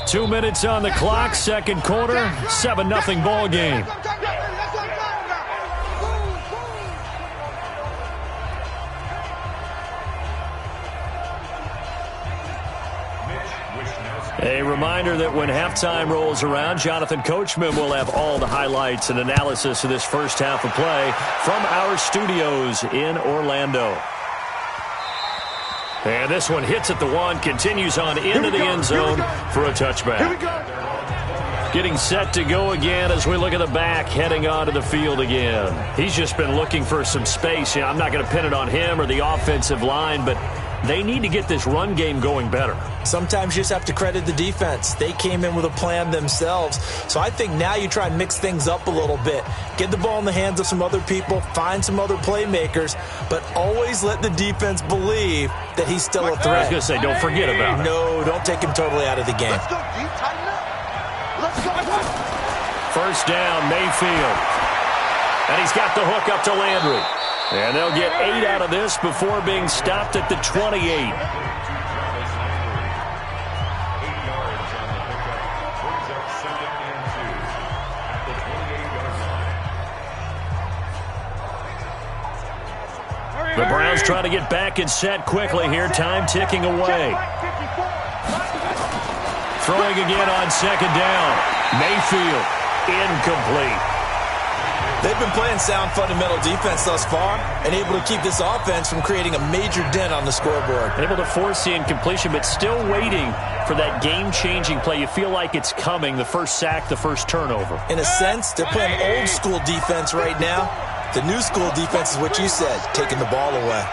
2 minutes on the clock, second quarter, 7-0 ball game. A reminder that when halftime rolls around, Jonathan Coachman will have all the highlights and analysis of this first half of play from our studios in Orlando. And this one hits at the 1, continues on into the end zone for a touchback. Getting set to go again as we look at the back, heading onto the field again. He's just been looking for some space. I'm not going to pin it on him or the offensive line, but they need to get this run game going better. Sometimes you just have to credit the defense. They came in with a plan themselves. So I think now you try and mix things up a little bit. Get the ball in the hands of some other people, find some other playmakers, but always let the defense believe that he's still a threat. I was going to say, don't forget about it. No, don't take him totally out of the game. Let's go, D. Tighten up. Let's go. First down, Mayfield. And he's got the hook up to Landry. And they'll get 8 out of this before being stopped at the 28. The Browns trying to get back and set quickly here. Time ticking away. Throwing again on second down. Mayfield, incomplete. They've been playing sound fundamental defense thus far and able to keep this offense from creating a major dent on the scoreboard. Able to force the incompletion, but still waiting for that game-changing play. You feel like it's coming, the first sack, the first turnover. In a sense, they're playing old-school defense right now. The new-school defense is what you said, taking the ball away.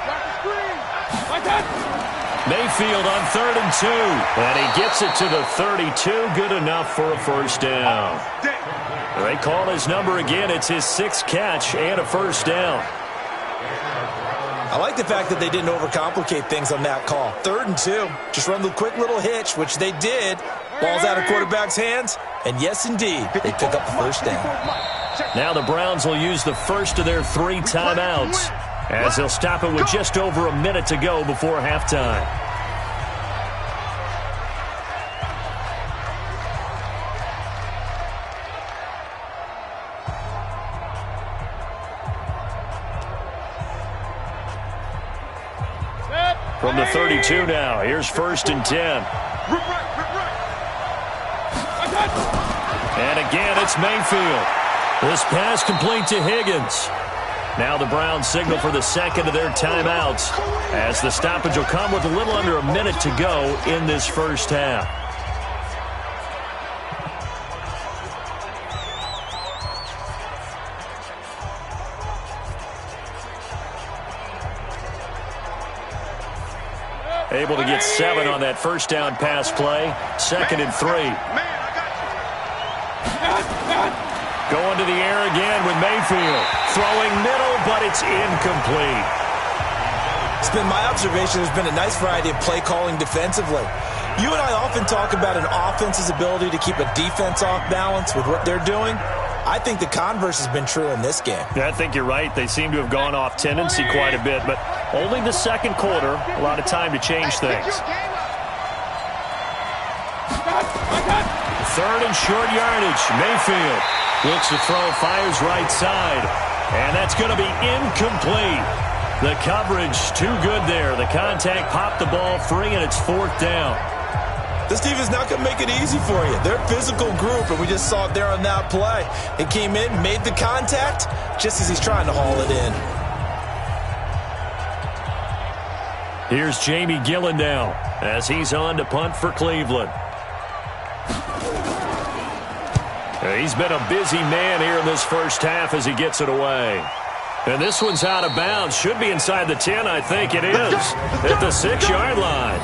Mayfield on 3rd and 2. And he gets it to the 32. Good enough for a first down. They call his number again. It's his 6th catch and a first down. I like the fact that they didn't overcomplicate things on that call. 3rd and 2. Just run the quick little hitch, which they did. Ball's out of quarterback's hands. And yes, indeed, they pick up the first down. Now the Browns will use the first of their 3 timeouts as they'll stop it with just over a minute to go before halftime. From the 32 now, here's 1st and 10. And again, it's Mayfield. This pass complete to Higgins. Now the Browns signal for the second of their timeouts as the stoppage will come with a little under a minute to go in this first half. Able to get 7 on that first down pass play. 2nd and 3. Going to the air again with Mayfield. Throwing middle, but it's incomplete. It's been my observation there's been a nice variety of play calling defensively. You and I often talk about an offense's ability to keep a defense off balance with what they're doing. I think the converse has been true in this game. Yeah, I think you're right. They seem to have gone off tendency quite a bit, but only the second quarter, a lot of time to change things. 3rd and short yardage. Mayfield looks to throw, fires right side, and that's going to be incomplete. The coverage too good there. The contact popped the ball free, and it's 4th down. This team is not going to make it easy for you. They're a physical group, and we just saw it there on that play. He came in, made the contact, just as he's trying to haul it in. Here's Jamie Gillen now as he's on to punt for Cleveland. He's been a busy man here in this first half as he gets it away. And this one's out of bounds. Should be inside the 10, I think it is, at the 6-yard line.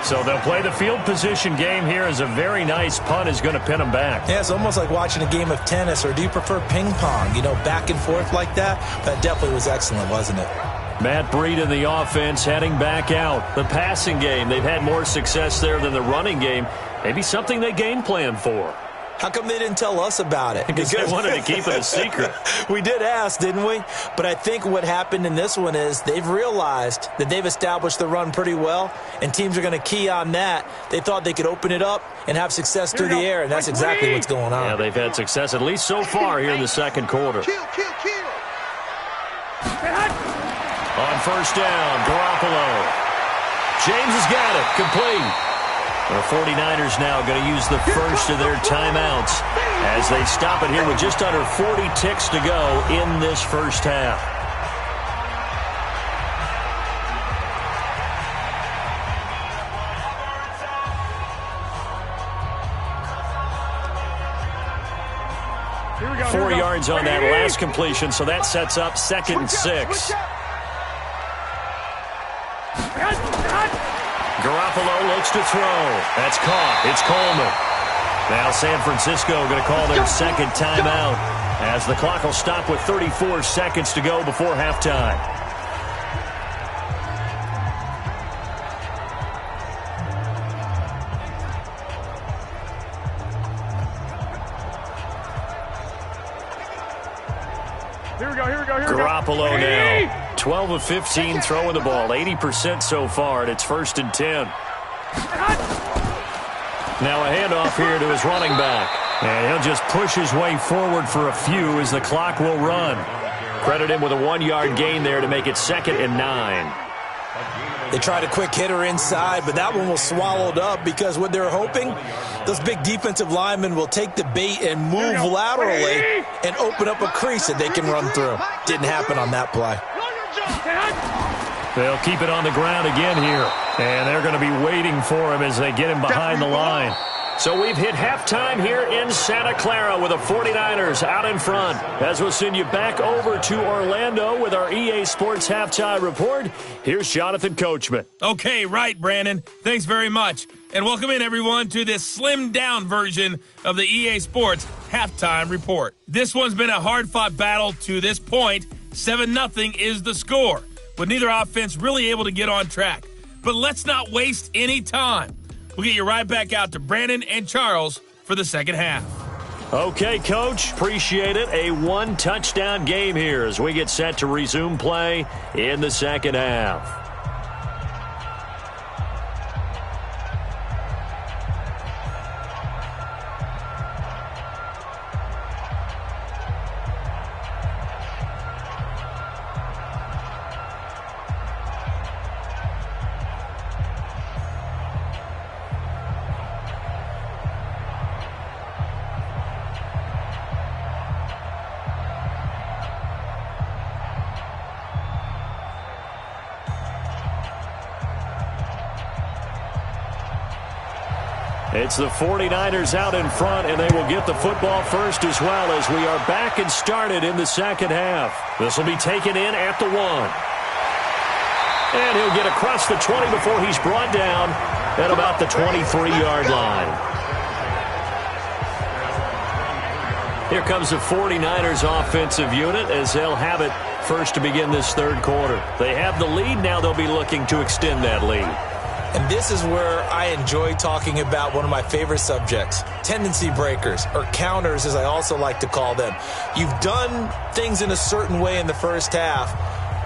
So they'll play the field position game here as a very nice punt is going to pin them back. Yeah, it's almost like watching a game of tennis, or do you prefer ping pong? You know, back and forth like that? That definitely was excellent, wasn't it? Matt Breed in the offense heading back out. The passing game, they've had more success there than the running game. Maybe something they game plan for. How come they didn't tell us about it? Because they wanted to keep it a secret. We did ask, didn't we? But I think what happened in this one is they've realized that they've established the run pretty well, and teams are going to key on that. They thought they could open it up and have success through the air, and that's exactly what's going on. Yeah, they've had success at least so far here in the second quarter. Kill. On first down, Garoppolo. James has got it, complete. The 49ers now going to use the first of their timeouts as they stop it here with just under 40 ticks to go in this first half. Here we go. 4 yards on that last completion, so that sets up 2nd and 6. Garoppolo looks to throw. That's caught. It's Coleman. Now San Francisco going to call their second timeout as the clock will stop with 34 seconds to go before halftime. Here we go. Garoppolo now. 12 of 15 throwing the ball. 80% so far, and it's 1st and 10. Now a handoff here to his running back. And he'll just push his way forward for a few as the clock will run. Credit him with a 1-yard gain there to make it 2nd and 9. They tried a quick hitter inside, but that one was swallowed up because what they're hoping, those big defensive linemen will take the bait and move laterally and open up a crease that they can run through. Didn't happen on that play. They'll keep it on the ground again here. And they're going to be waiting for him as they get him behind the line. So we've hit halftime here in Santa Clara with the 49ers out in front. As we'll send you back over to Orlando with our EA Sports Halftime Report, here's Jonathan Coachman. Okay, right, Brandon. Thanks very much. And welcome in, everyone, to this slimmed-down version of the EA Sports Halftime Report. This one's been a hard-fought battle to this point. 7-0 is the score, with neither offense really able to get on track. But let's not waste any time. We'll get you right back out to Brandon and Charles for the second half. Okay, Coach. Appreciate it. A 1-touchdown game here as we get set to resume play in the second half. It's the 49ers out in front, and they will get the football first as well as we are back and started in the second half. This will be taken in at the 1. And he'll get across the 20 before he's brought down at about the 23-yard line. Here comes the 49ers offensive unit as they'll have it first to begin this third quarter. They have the lead. Now they'll be looking to extend that lead. And this is where I enjoy talking about one of my favorite subjects, tendency breakers, or counters as I also like to call them. You've done things in a certain way in the first half,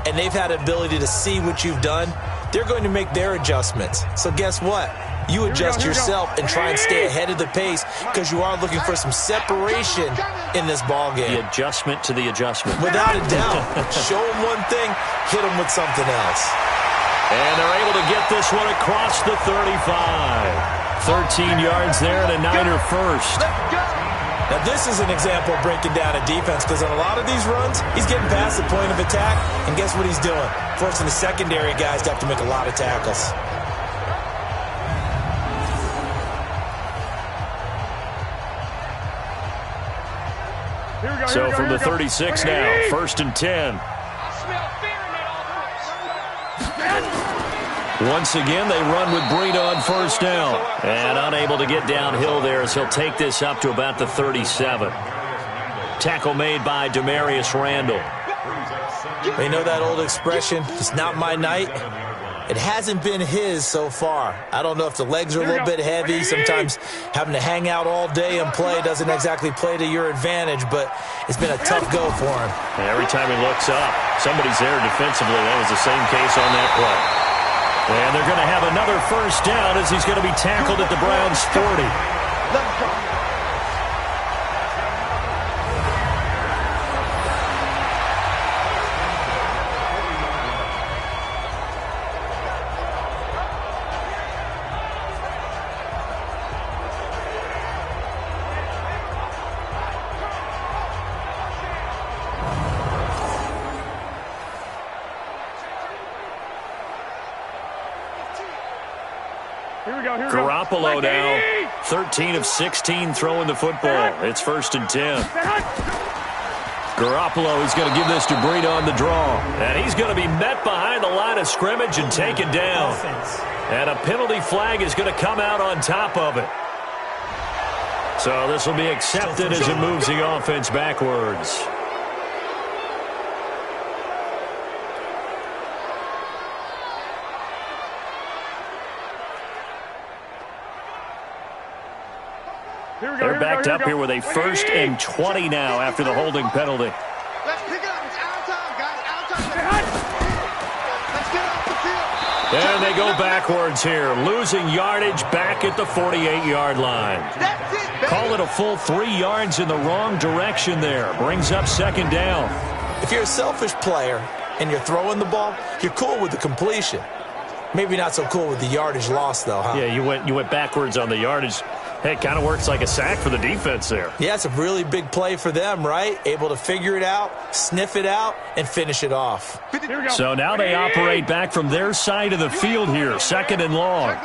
and they've had ability to see what you've done. They're going to make their adjustments. So guess what? You adjust yourself and try and stay ahead of the pace because you are looking for some separation in this ball game. The adjustment to the adjustment. Without a doubt. Show them one thing, hit them with something else. And they're able to get this one across the 35. 13 yards there and a Niner first. Now, this is an example of breaking down a defense because on a lot of these runs, he's getting past the point of attack, and guess what he's doing? Forcing the secondary guys to have to make a lot of tackles. So from the 36 now, 1st and 10. Once again, they run with Breida on 1st down. And unable to get downhill there as he'll take this up to about the 37. Tackle made by Demarius Randall. They know that old expression, it's not my night. It hasn't been his so far. I don't know if the legs are a little bit heavy. Sometimes having to hang out all day and play doesn't exactly play to your advantage, but it's been a tough go for him. And every time he looks up, somebody's there defensively. That was the same case on that play. And they're going to have another 1st down as he's going to be tackled at the Browns' 40. Garoppolo now, 13 of 16 throwing the football. It's 1st and 10. Garoppolo is going to give this to Breida on the draw. And he's going to be met behind the line of scrimmage and taken down. And a penalty flag is going to come out on top of it. So this will be accepted as it moves the offense backwards. They're backed up here with a 1st and 20 now after the holding penalty. Let's pick it up. It's our time, guys. Our time. Let's get off the field. And they go backwards here, losing yardage back at the 48-yard line. That's it, baby. Call it a full 3 yards in the wrong direction there. Brings up 2nd down. If you're a selfish player and you're throwing the ball, you're cool with the completion. Maybe not so cool with the yardage loss, though, huh? Yeah, you went backwards on the yardage. Hey, it kind of works like a sack for the defense there. Yeah, it's a really big play for them, right? Able to figure it out, sniff it out, and finish it off. So now they operate back from their side of the field here, 2nd and long.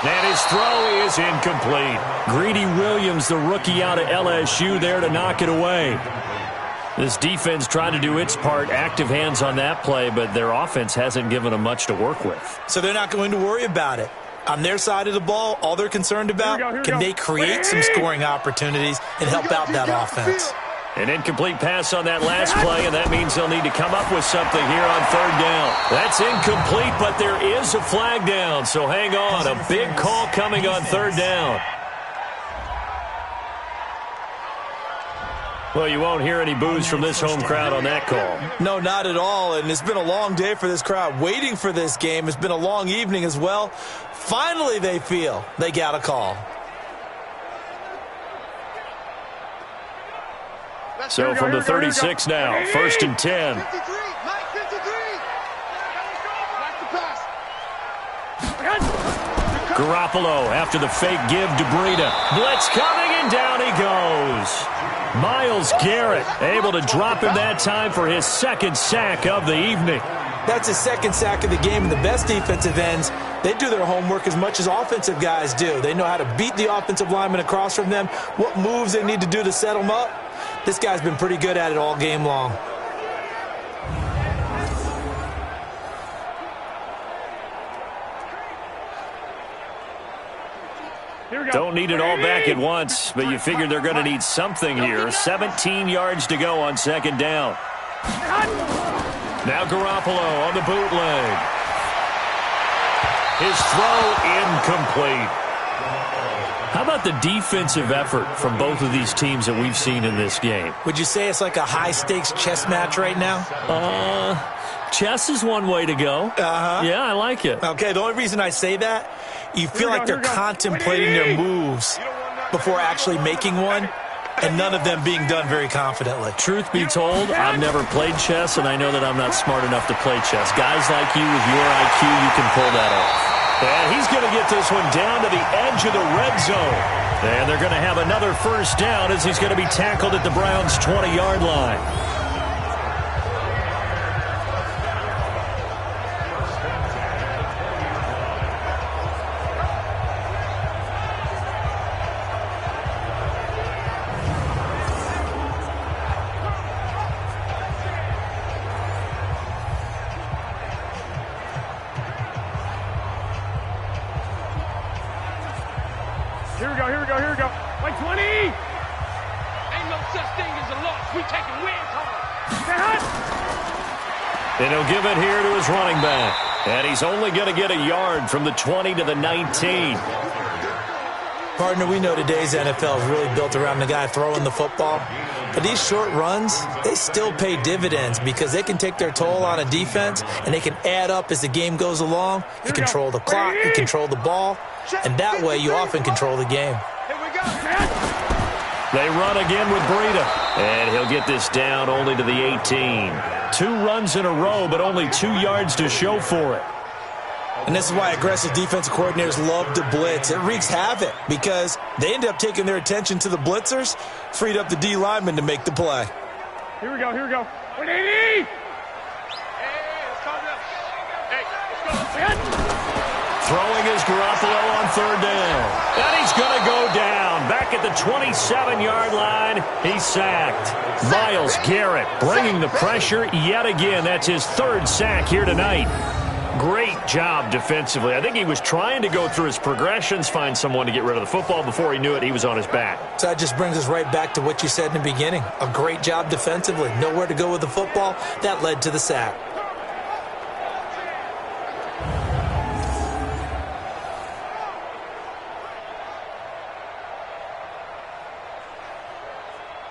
And his throw is incomplete. Greedy Williams, the rookie out of LSU, there to knock it away. This defense trying to do its part, active hands on that play, but their offense hasn't given them much to work with. So they're not going to worry about it. On their side of the ball, all they're concerned about, can they create some scoring opportunities and help out that offense? An incomplete pass on that last play, and that means they'll need to come up with something here on 3rd down. That's incomplete, but there is a flag down, so hang on. A big call coming on 3rd down. Well, you won't hear any boos from this home crowd on that call. No, not at all, and it's been a long day for this crowd waiting for this game. It's been a long evening as well. Finally, they feel they got a call. So from the 36 now, 1st and 10. 53, Mike, 53. Garoppolo after the fake give to Breida. Blitz coming, and down he goes. Myles Garrett able to drop him that time for his 2nd sack of the evening. That's his 2nd sack of the game, and the best defensive ends, they do their homework as much as offensive guys do. They know how to beat the offensive lineman across from them, what moves they need to do to set them up. This guy's been pretty good at it all game long. Don't need it all back at once, but you figure they're going to need something here. 17 yards to go on 2nd down. Now Garoppolo on the bootleg. His throw incomplete. How about the defensive effort from both of these teams that we've seen in this game? Would you say it's like a high-stakes chess match right now? Chess is one way to go. Uh-huh. Yeah, I like it. Okay, the only reason I say that, you feel like they're contemplating their moves before actually making one, and none of them being done very confidently. Truth be told, I've never played chess, and I know that I'm not smart enough to play chess. Guys like you with your IQ, you can pull that off. And he's going to get this one down to the edge of the red zone. And they're going to have another first down as he's going to be tackled at the Browns' 20-yard line. Here we go. Like 20! Ain't no such thing as a loss. We taking wins home. And he'll give it here to his running back. And he's only going to get a yard from the 20 to the 19. Partner, we know today's NFL is really built around the guy throwing the football. But these short runs, they still pay dividends because they can take their toll on a defense and they can add up as the game goes along. You control the clock, you control the ball, and that way you often control the game. Here we go. They run again with Breida. And he'll get this down only to the 18. 2 runs in a row, but only 2 yards to show for it. And this is why aggressive defensive coordinators love to blitz. It wreaks havoc because they end up taking their attention to the blitzers, freed up the D lineman to make the play. Here we go. 180! Hey, let's calm down. Hey, let's go. Throwing is Garoppolo on third down. And he's going to go down. Back at the 27-yard line, he's sacked. Myles Garrett bringing the pressure yet again. That's his 3rd sack here tonight. Great job defensively. I think he was trying to go through his progressions, find someone to get rid of the football. Before he knew it, he was on his back. So that just brings us right back to what you said in the beginning. A great job defensively. Nowhere to go with the football. That led to the sack.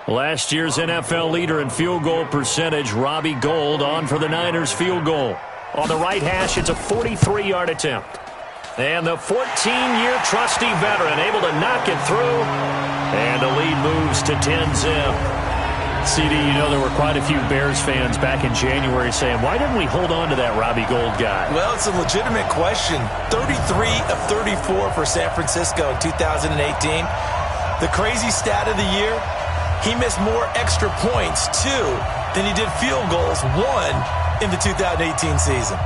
Last year's NFL leader in field goal percentage, Robbie Gould, on for the Niners field goal. On the right hash, it's a 43-yard attempt. And the 14-year trusty veteran able to knock it through. And the lead moves to 10-zip. CD, you know there were quite a few Bears fans back in January saying, why didn't we hold on to that Robbie Gould guy? Well, it's a legitimate question. 33 of 34 for San Francisco in 2018. The crazy stat of the year, he missed more extra points, 2, than he did field goals, 1, in the 2018 season.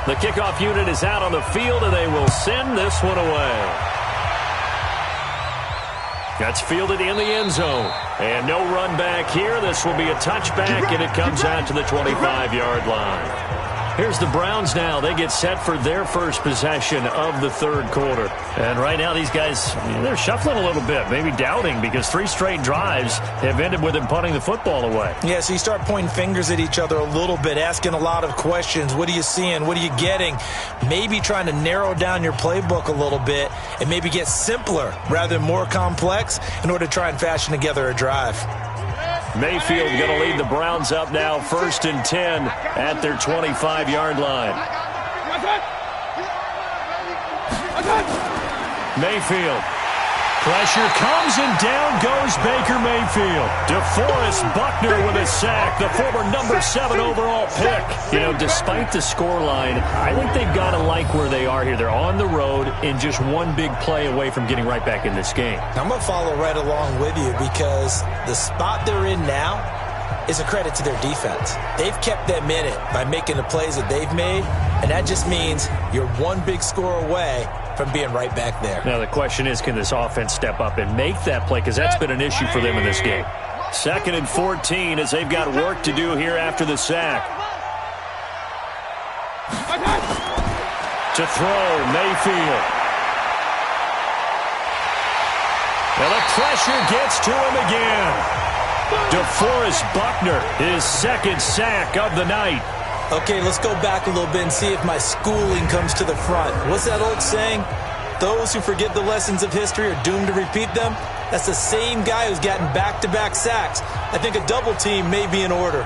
The kickoff unit is out on the field, and they will send this one away. That's fielded in the end zone. And no run back here. This will be a touchback, and it comes out to the 25-yard line. Here's the Browns now. They get set for their first possession of the third quarter. And right now these guys, they're shuffling a little bit, maybe doubting, because 3 straight drives have ended with them punting the football away. Yeah, so you start pointing fingers at each other a little bit, asking a lot of questions. What are you seeing? What are you getting? Maybe trying to narrow down your playbook a little bit and maybe get simpler rather than more complex in order to try and fashion together a drive. Mayfield going to lead the Browns up now, 1st and 10 at their 25-yard line. Mayfield. Pressure comes, and down goes Baker Mayfield. DeForest Buckner with a sack, the former number 7 overall pick. You know, despite the scoreline, I think they've got to like where they are here. They're on the road and just one big play away from getting right back in this game. I'm going to follow right along with you because the spot they're in now is a credit to their defense. They've kept them in it by making the plays that they've made, and that just means you're one big score away from being right back there. Now the question is, can this offense step up and make that play? Because that's been an issue for them in this game. 2nd and 14 as they've got work to do here after the sack. To throw, Mayfield. Well, the pressure gets to him again. DeForest Buckner, his 2nd sack of the night. Okay, let's go back a little bit and see if my schooling comes to the front. What's that old saying? Those who forget the lessons of history are doomed to repeat them. That's the same guy who's gotten back-to-back sacks. I think a double team may be in order.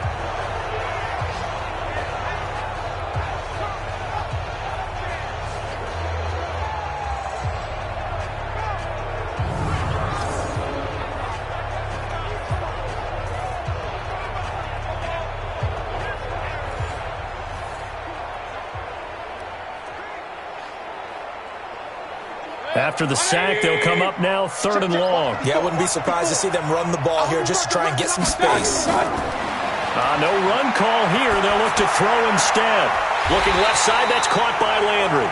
After the sack, they'll come up now 3rd and long. Yeah, I wouldn't be surprised to see them run the ball here just to try and get some space. No run call here. They'll look to throw instead. Looking left side, that's caught by Landry.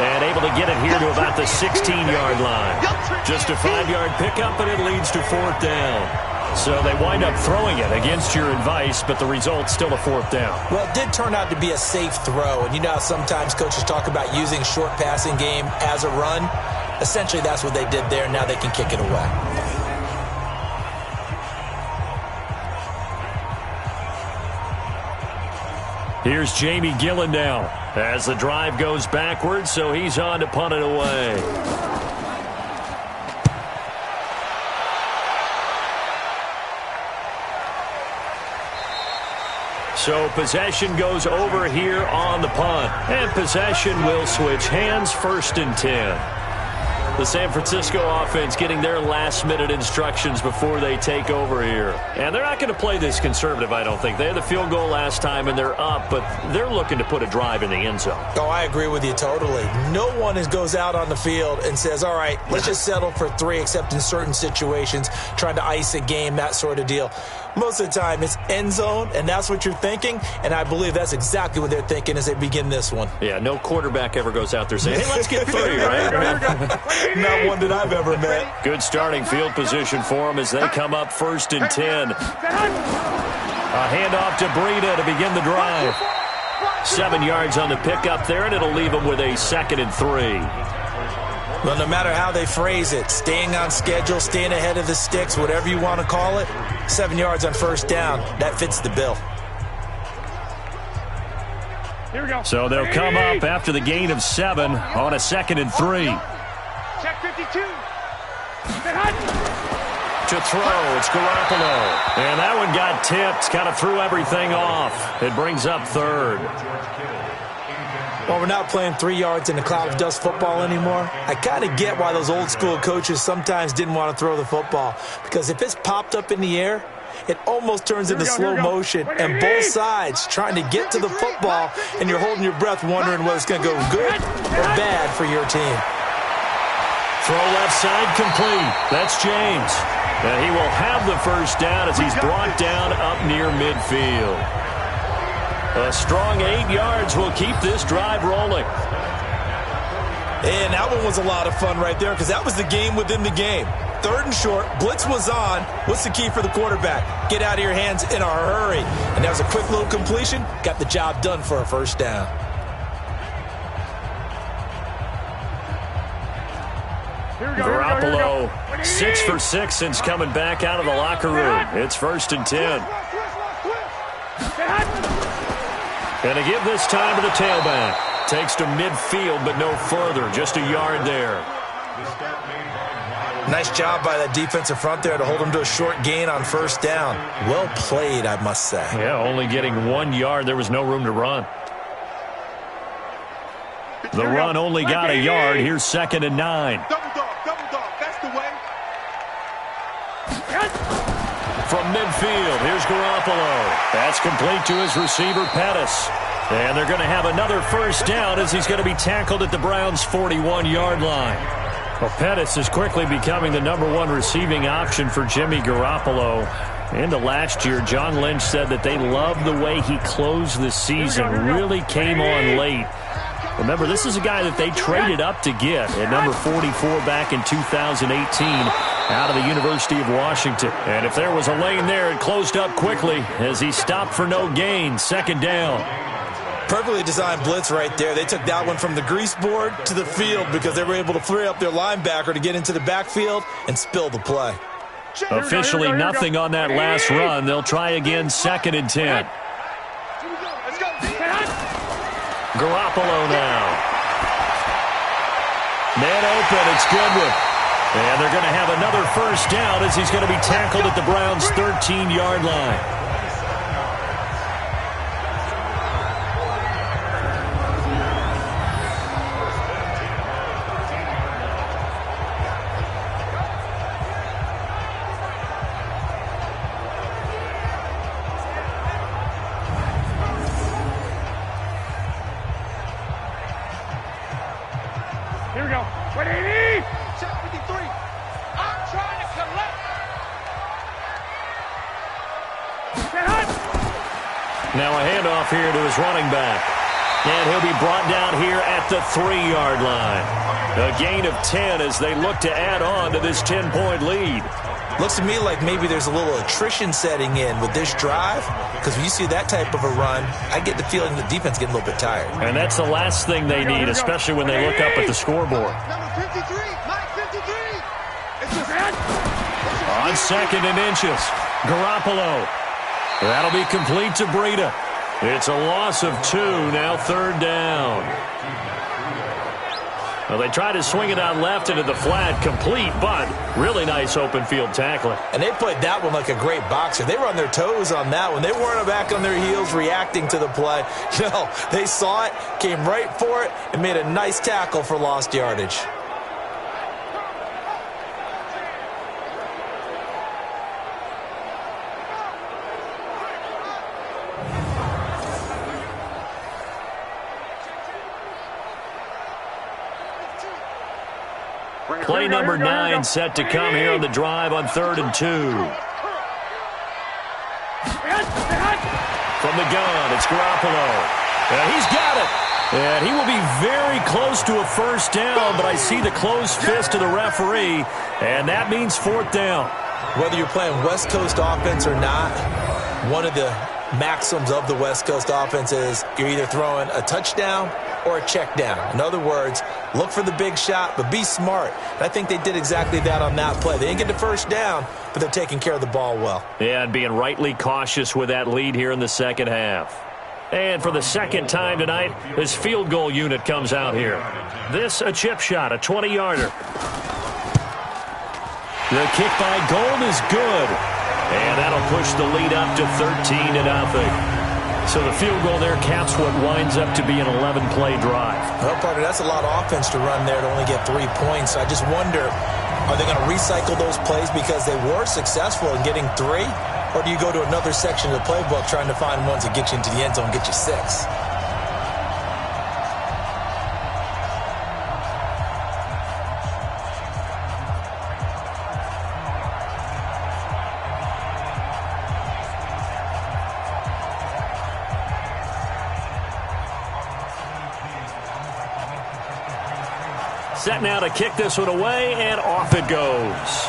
And able to get it here to about the 16-yard line. Just a 5-yard pickup, and it leads to 4th down. So they wind up throwing it against your advice, but the result's still a 4th down. Well, it did turn out to be a safe throw. And you know how sometimes coaches talk about using short passing game as a run? Essentially, that's what they did there. Now they can kick it away. Here's Jamie Gillen now as the drive goes backwards, so he's on to punt it away. So possession goes over here on the punt. And possession will switch hands, 1st and 10. The San Francisco offense getting their last-minute instructions before they take over here. And they're not going to play this conservative, I don't think. They had the field goal last time, and they're up, but they're looking to put a drive in the end zone. Oh, I agree with you totally. No one goes out on the field and says, all right, let's just settle for 3, except in certain situations, trying to ice a game, that sort of deal. Most of the time, it's end zone, and that's what you're thinking, and I believe that's exactly what they're thinking as they begin this one. Yeah, no quarterback ever goes out there saying, hey, let's get 3, right? Not one that I've ever met. Good starting field position for them as they come up 1st and 10. A handoff to Breida to begin the drive. 7 yards on the pickup there, and it'll leave them with a 2nd and 3. Well, no matter how they phrase it, staying on schedule, staying ahead of the sticks, whatever you want to call it, 7 yards on 1st down, that fits the bill. Here we go. So they'll come up after the gain of 7 on a 2nd and 3. Check 52. To throw, it's Garoppolo. And that one got tipped, kind of threw everything off. It brings up 3rd. Well, we're not playing 3 yards in a cloud of dust football anymore. I kind of get why those old school coaches sometimes didn't want to throw the football. Because if it's popped up in the air, it almost turns into slow motion. And both sides trying to get to the football, and you're holding your breath wondering whether it's going to go good or bad for your team. Throw left side complete. That's James. And he will have the 1st down as he's brought down up near midfield. A strong 8 yards will keep this drive rolling. And that one was a lot of fun right there because that was the game within the game. 3rd and short, blitz was on. What's the key for the quarterback? Get out of your hands in a hurry. And that was a quick little completion. Got the job done for a 1st down. Garoppolo, 6 for 6 since coming back out of the locker room. It's 1st and 10. And to give this time to the tailback. Takes to midfield, but no further. Just a yard there. Nice job by that defensive front there to hold them to a short gain on 1st down. Well played, I must say. Yeah, only getting 1 yard. There was no room to run. The run only got a yard. Here's 2nd and 9. Double dog, that's the way. From midfield, here's Garoppolo. That's complete to his receiver, Pettis. And they're going to have another 1st down as he's going to be tackled at the Browns' 41-yard line. Well, Pettis is quickly becoming the #1 receiving option for Jimmy Garoppolo. Into last year, John Lynch said that they loved the way he closed the season, really came on late. Remember, this is a guy that they traded up to get at number 44 back in 2018 out of the University of Washington. And if there was a lane there, it closed up quickly as he stopped for no gain. 2nd down. Perfectly designed blitz right there. They took that one from the grease board to the field because they were able to free up their linebacker to get into the backfield and spill the play. Officially nothing on that last run. They'll try again, 2nd and 10. Garoppolo now. Man open, it's Goodwin. And they're going to have another 1st down as he's going to be tackled at the Browns' 13-yard line. Here we go. 180. Now a handoff here to his running back. And he'll be brought down here at the 3-yard line. A gain of 10 as they look to add on to this 10-point lead. Looks to me like maybe there's a little attrition setting in with this drive, because when you see that type of a run, I get the feeling the defense getting a little bit tired. And that's the last thing they need, especially when they look up at the scoreboard. Number 53, Mike 53. It's just On 2nd and inches, Garoppolo. That'll be complete to Breida. It's a loss of 2, now 3rd down. Well, they try to swing it out left into the flat, complete, but really nice open field tackling. And they played that one like a great boxer. They were on their toes on that one. They weren't back on their heels reacting to the play. No, they saw it, came right for it, and made a nice tackle for lost yardage. Play number 9 set to come here on the drive on 3rd and 2. From the gun, it's Garoppolo. And he's got it. And he will be very close to a 1st down, but I see the closed fist of the referee, and that means 4th down. Whether you're playing West Coast offense or not, one of the maxims of the West Coast offense is you're either throwing a touchdown or a check down. In other words, look for the big shot, but be smart. And I think they did exactly that on that play. They didn't get the 1st down, but they're taking care of the ball well. Yeah, and being rightly cautious with that lead here in the 2nd half. And for the 2nd time tonight, this field goal unit comes out here. This a chip shot, a 20-yarder. The kick by Gold is good. And that'll push the lead up to 13-0. So the field goal there caps what winds up to be an 11-play drive. Well, partner, that's a lot of offense to run there to only get 3 points. I just wonder, are they going to recycle those plays because they were successful in getting 3? Or do you go to another section of the playbook trying to find ones that get you into the end zone and get you 6? Set now to kick this one away, and off it goes.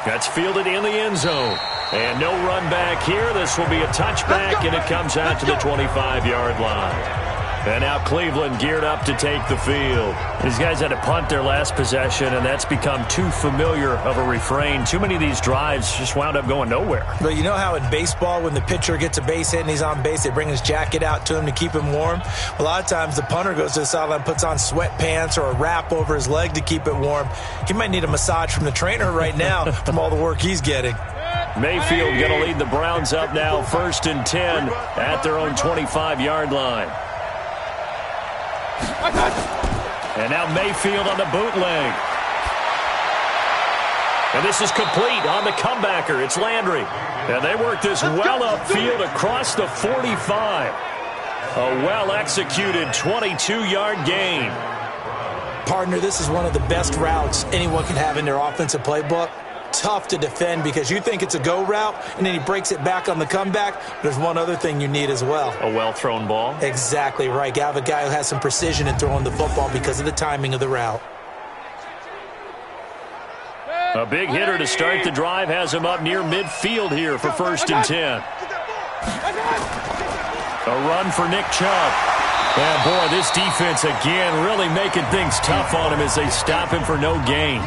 That's fielded in the end zone. And no run back here. This will be a touchback, and it comes out to the 25-yard line. And now Cleveland geared up to take the field. These guys had to punt their last possession, and that's become too familiar of a refrain. Too many of these drives just wound up going nowhere. But you know how in baseball, when the pitcher gets a base hit and he's on base, they bring his jacket out to him to keep him warm? A lot of times the punter goes to the sideline, puts on sweatpants or a wrap over his leg to keep it warm. He might need a massage from the trainer right now from all the work he's getting. Mayfield going to lead the Browns up now, 1st and 10 at their own 25-yard line. And now Mayfield on the bootleg. And this is complete on the comebacker. It's Landry. And they work this well upfield across the 45. A well-executed 22-yard gain. Partner, this is one of the best routes anyone can have in their offensive playbook. Tough to defend because you think it's a go route, and then he breaks it back on the comeback. There's one other thing you need as well. A well-thrown ball. Exactly right. You have a guy who has some precision in throwing the football because of the timing of the route. A big hitter to start the drive has him up near midfield here for 1st and 10. A run for Nick Chubb. And boy, this defense again really making things tough on him as they stop him for no gain.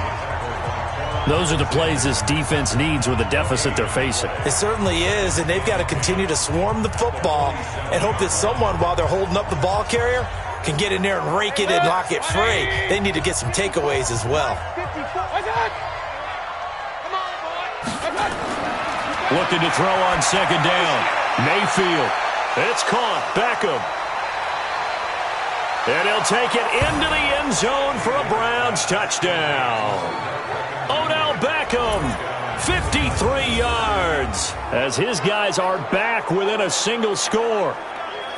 Those are the plays this defense needs with the deficit they're facing. It certainly is, and they've got to continue to swarm the football and hope that someone, while they're holding up the ball carrier, can get in there and rake it and lock it free. They need to get some takeaways as well. Looking to throw on 2nd down. Mayfield. It's caught. Beckham. And he'll take it into the end zone for a Browns touchdown. Odell Beckham, 53 yards, as his guys are back within a single score.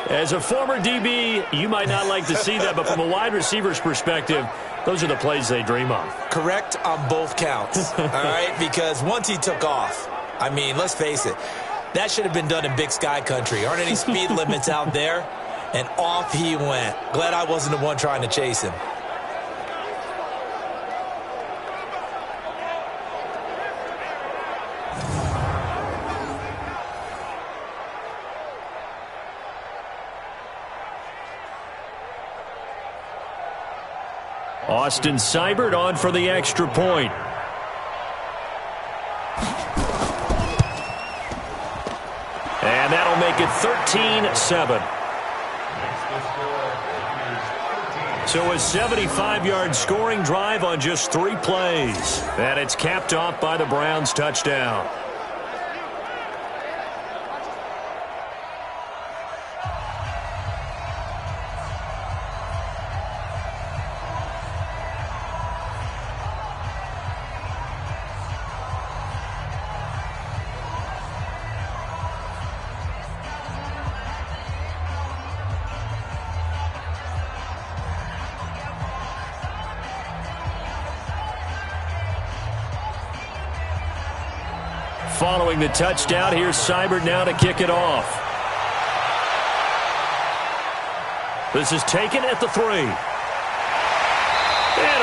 As a former DB, you might not like to see that, but from a wide receiver's perspective, those are the plays they dream of. Correct on both counts, all right? Because once he took off, I mean, let's face it, that should have been done in Big Sky Country. Aren't any speed limits out there? And off he went. Glad I wasn't the one trying to chase him. Austin Seibert on for the extra point. And that'll make it 13-7. So a 75-yard scoring drive on just 3 plays. And it's capped off by the Browns' touchdown. Following the touchdown, here's Seibert now to kick it off. This is taken at the 3. And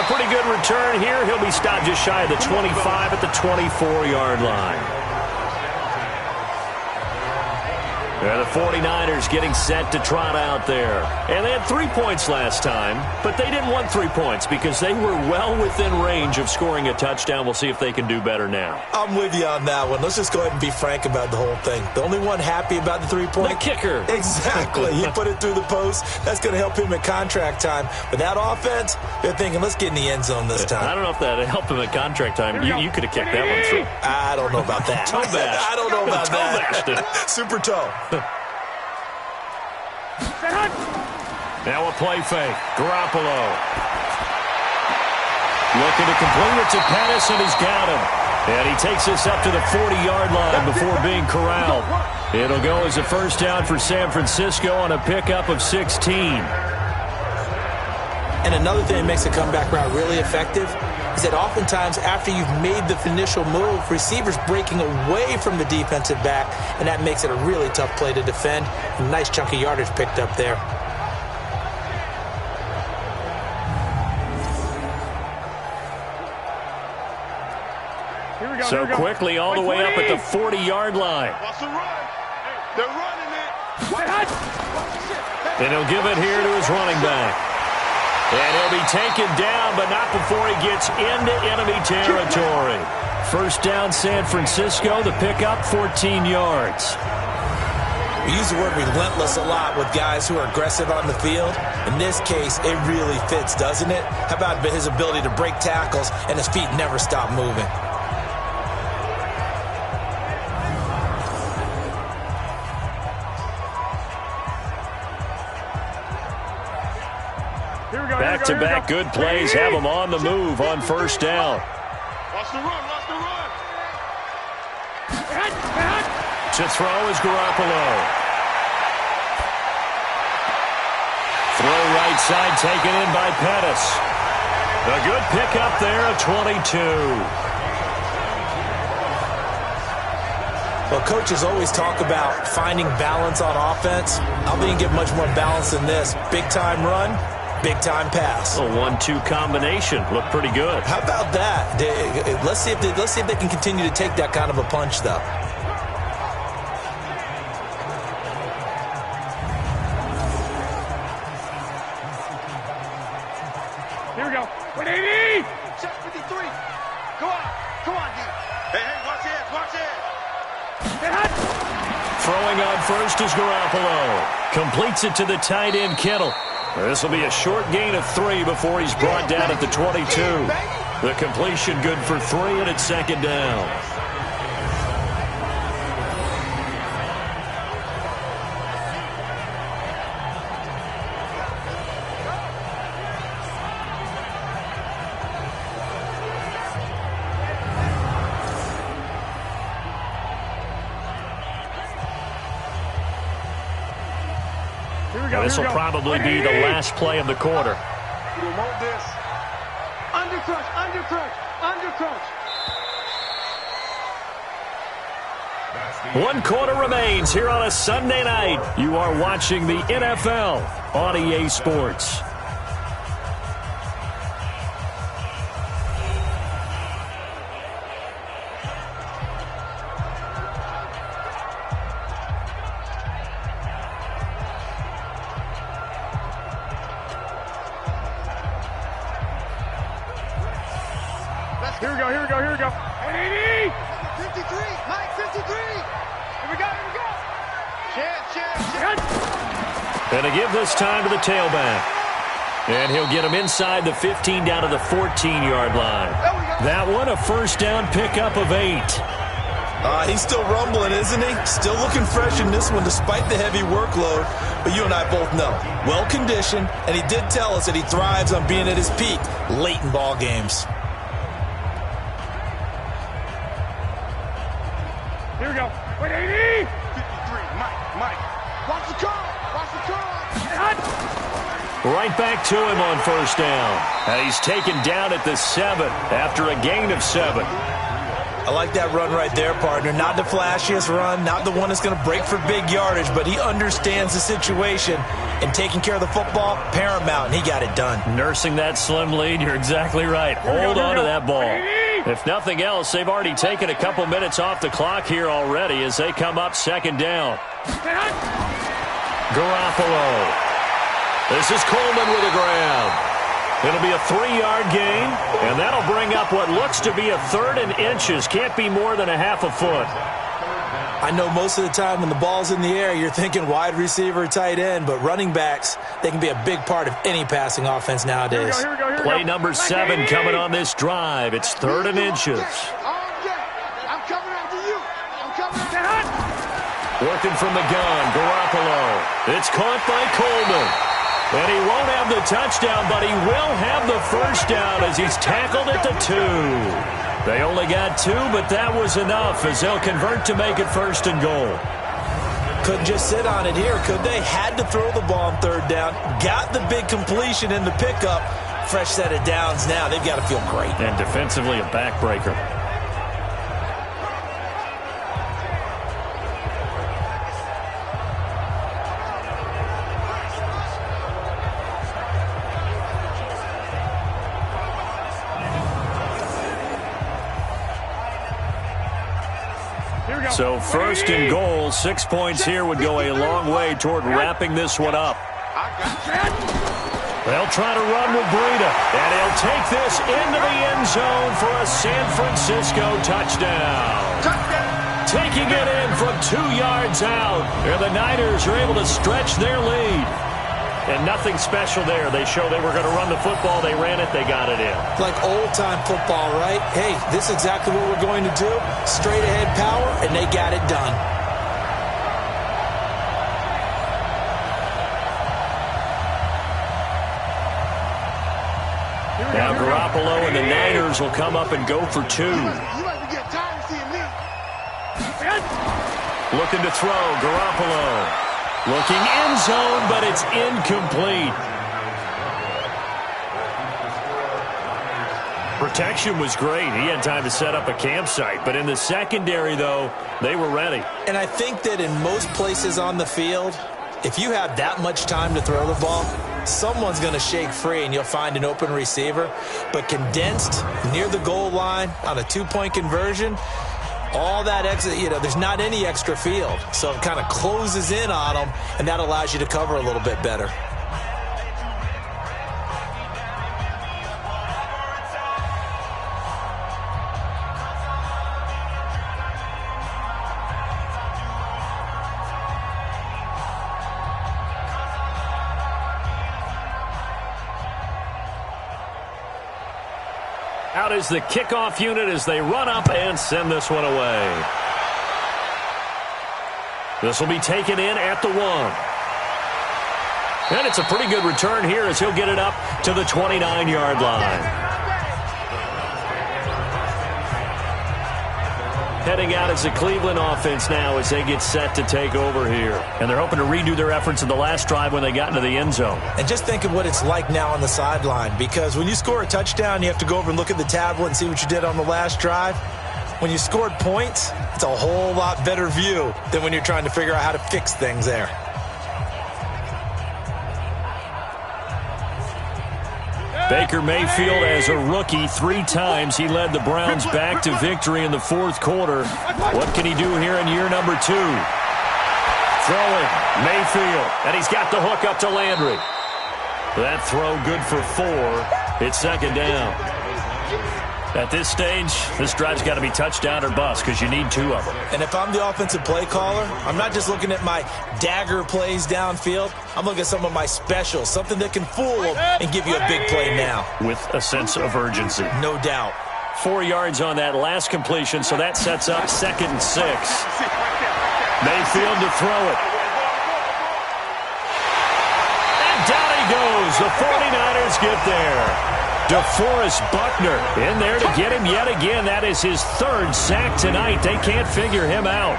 a pretty good return here. He'll be stopped just shy of the 25 at the 24-yard line. And the 49ers getting set to trot out there. And they had 3 points last time, but they didn't want 3 points because they were well within range of scoring a touchdown. We'll see if they can do better now. I'm with you on that one. Let's just go ahead and be frank about the whole thing. The only one happy about the 3-point? The kicker. Exactly. He put it through the post. That's going to help him at contract time. But that offense, they're thinking, let's get in the end zone this time. I don't know if that helped him at contract time. You could have kicked that one through. I don't know about that. Toe bash. I don't know about that. Toe Super toe. Now a play fake. Garoppolo. Looking to complete it to Pettis, and he's got him. And he takes this up to the 40-yard line before being corralled. It'll go as a first down for San Francisco on a pickup of 16. And another thing that makes a comeback route really effective is that oftentimes after you've made the initial move, receivers breaking away from the defensive back, and that makes it a really tough play to defend. A nice chunk of yardage picked up there. So quickly all the way up at the 40-yard line. What's the run? They're running it. And he'll give it here to his running back. And he'll be taken down, but not before he gets into enemy territory. First down, San Francisco. The pickup, 14 yards. We use the word relentless a lot with guys who are aggressive on the field. In this case, it really fits, doesn't it? How about his ability to break tackles and his feet never stop moving? Back-to-back good plays have him on the move on first down. Watch the run, watch the run. To throw is Garoppolo. Throw right side taken in by Pettis. A good pickup there at 22. Well, coaches always talk about finding balance on offense. I don't think you can get much more balance than this. Big-time run, big-time pass. A 1-2 combination. Looked pretty good. How about that? Let's see if they can continue to take that kind of a punch, though. Here we go. 180. Check 53. Go on. Come on, dude. Hey, watch it, watch it. Throwing on first is Garoppolo. Completes it to the tight end, Kittle. This will be a short gain of 3 before he's brought down at the 22. The completion good for 3, and it's second down. And this will probably be the last play of the quarter. Remote this. Undercrush, undercrush, undercrush. 1 quarter remains here on a Sunday night. You are watching the NFL on EA Sports. Here we go, here we go, here we go. 80! 53, Mike, 53. Here we go, here we go. Chance. And to give this time to the tailback. And he'll get him inside the 15 down to the 14-yard line. That one, a first down pickup of 8. He's still rumbling, isn't he? Still looking fresh in this one despite the heavy workload. But you and I both know, well-conditioned, and he did tell us that he thrives on being at his peak late in ball games. Here we go. 80! 53, Mike. Watch the car. Right back to him on first down. And he's taken down at the 7 after a gain of 7. I like that run right there, partner. Not the flashiest run, not the one that's going to break for big yardage, but he understands the situation, and taking care of the football, paramount, and he got it done. Nursing that slim lead, you're exactly right. Hold on to that ball. If nothing else, they've already taken a couple minutes off the clock here already as they come up second down. Garoppolo. This is Coleman with a grab. It'll be a 3-yard gain, and that'll bring up what looks to be a 3rd and inches. Can't be more than a half a foot. I know most of the time when the ball's in the air, you're thinking wide receiver, tight end, but running backs, they can be a big part of any passing offense nowadays. Play number 7 coming on this drive. It's 3rd and inches. I'm coming after you. Working from the gun, Garoppolo. It's caught by Coleman. And he won't have the touchdown, but he will have the first down as he's tackled at the 2. They only got 2, but that was enough as they'll convert to make it 1st and goal. Couldn't just sit on it here, could they? Had to throw the ball on 3rd down. Got the big completion in the pickup. Fresh set of downs now. They've got to feel great. And defensively, a backbreaker. So 1st and goal, 6 points here would go a long way toward wrapping this one up. They'll try to run with Breida, and he'll take this into the end zone for a San Francisco touchdown. Taking it in from 2 yards out, and the Niners are able to stretch their lead. And nothing special there. They show they were going to run the football. They ran it. They got it in. Like old-time football, right? Hey, this is exactly what we're going to do. Straight-ahead power, and they got it done. Now Garoppolo and the Niners will come up and go for 2. You might be getting tired of seeing me. Looking to throw, Garoppolo. Looking end zone, but it's incomplete. Protection was great. He had time to set up a campsite. But in the secondary, though, they were ready. And I think that in most places on the field, if you have that much time to throw the ball, someone's going to shake free and you'll find an open receiver. But condensed near the goal line on a 2-point conversion, all that extra, there's not any extra field. So it kind of closes in on them, and that allows you to cover a little bit better. Out is the kickoff unit as they run up and send this one away. This will be taken in at the 1. And it's a pretty good return here as he'll get it up to the 29-yard line. heading out as the Cleveland offense now as they get set to take over here. And they're hoping to redo their efforts in the last drive when they got into the end zone. And just think of what it's like now on the sideline, because when you score a touchdown, you have to go over and look at the tablet and see what you did on the last drive. When you scored points, it's a whole lot better view than when you're trying to figure out how to fix things there. Baker Mayfield, as a rookie, 3 times he led the Browns back to victory in the fourth quarter. What can he do here in year number 2? Throwing, Mayfield, and he's got the hook up to Landry. That throw good for 4. It's second down. At this stage, this drive's got to be touchdown or bust because you need 2 of them. And if I'm the offensive play caller, I'm not just looking at my dagger plays downfield. I'm looking at some of my specials, something that can fool them and give you a big play now. With a sense of urgency. No doubt. 4 yards on that last completion, so that sets up 2nd and 6. Mayfield to throw it. And down he goes. The 49ers get there. DeForest Buckner in there to get him yet again. That is his 3rd sack tonight. They can't figure him out.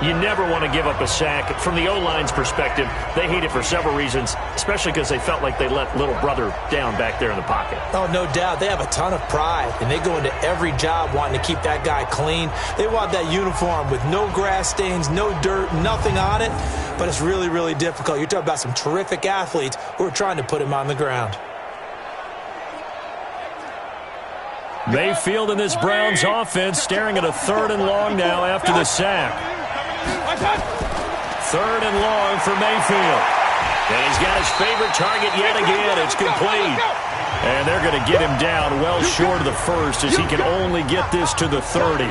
You never want to give up a sack. From the O-line's perspective, they hate it for several reasons, especially because they felt like they let little brother down back there in the pocket. Oh, no doubt. They have a ton of pride, and they go into every job wanting to keep that guy clean. They want that uniform with no grass stains, no dirt, nothing on it, but it's really, really difficult. You're talking about some terrific athletes who are trying to put him on the ground. Mayfield in this Browns offense staring at a 3rd and long now after the sack. 3rd and long for Mayfield. And he's got his favorite target yet again. It's complete. And they're going to get him down well short of the 1st as he can only get this to the 30.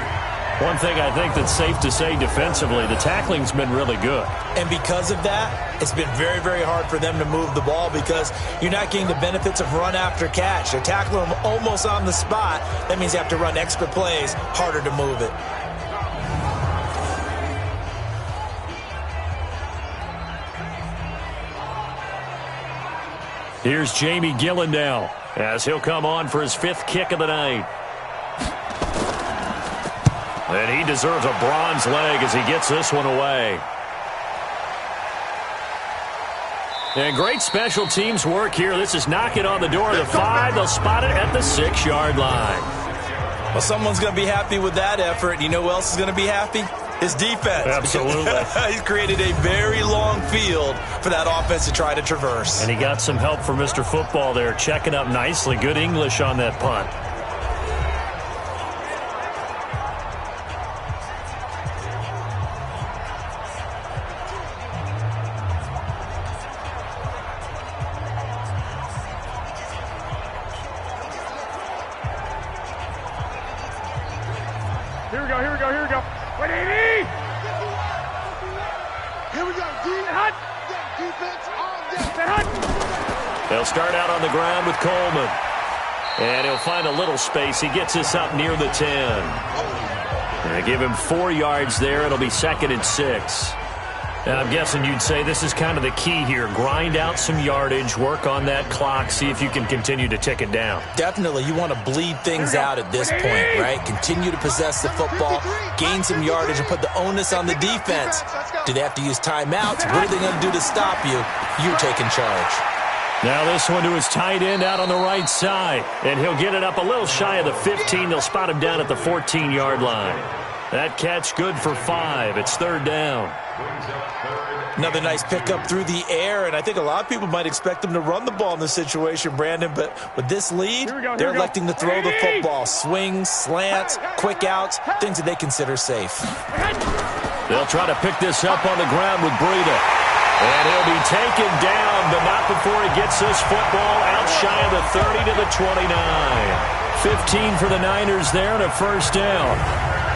One thing I think that's safe to say defensively, the tackling's been really good. And because of that, it's been very, very hard for them to move the ball because you're not getting the benefits of run after catch. They're tackling them almost on the spot. That means you have to run extra plays, harder to move it. Here's Jamie Gillen now as he'll come on for his 5th kick of the night. And he deserves a bronze leg as he gets this one away. And great special teams work here. This is knocking on the door of the 5. They'll spot it at the 6-yard line. Well, someone's going to be happy with that effort. You know who else is going to be happy? His defense. Absolutely. He's created a very long field for that offense to try to traverse. And he got some help from Mr. Football there, checking up nicely. Good English on that punt. Here we go. 180! Here we go. Defense on deck. They'll start out on the ground with Coleman. And he'll find a little space. He gets this up near the 10. And they give him 4 yards there. It'll be 2nd and 6. And I'm guessing you'd say this is kind of the key here. Grind out some yardage, work on that clock, see if you can continue to tick it down. Definitely, you want to bleed things out at this point, right? Continue to possess the football, gain some yardage, and put the onus on the defense. Do they have to use timeouts? What are they going to do to stop you? You're taking charge. Now this one to his tight end out on the right side. And he'll get it up a little shy of the 15. They'll spot him down at the 14-yard line. That catch good for 5. It's 3rd down. Another nice pickup through the air, and I think a lot of people might expect them to run the ball in this situation, Brandon, but with this lead, they're electing to throw the football. Swings, slants, quick outs, things that they consider safe. They'll try to pick this up on the ground with Breida. And he'll be taken down, but not before he gets this football out shy of the 30 to the 29. 15 for the Niners there and a 1st down.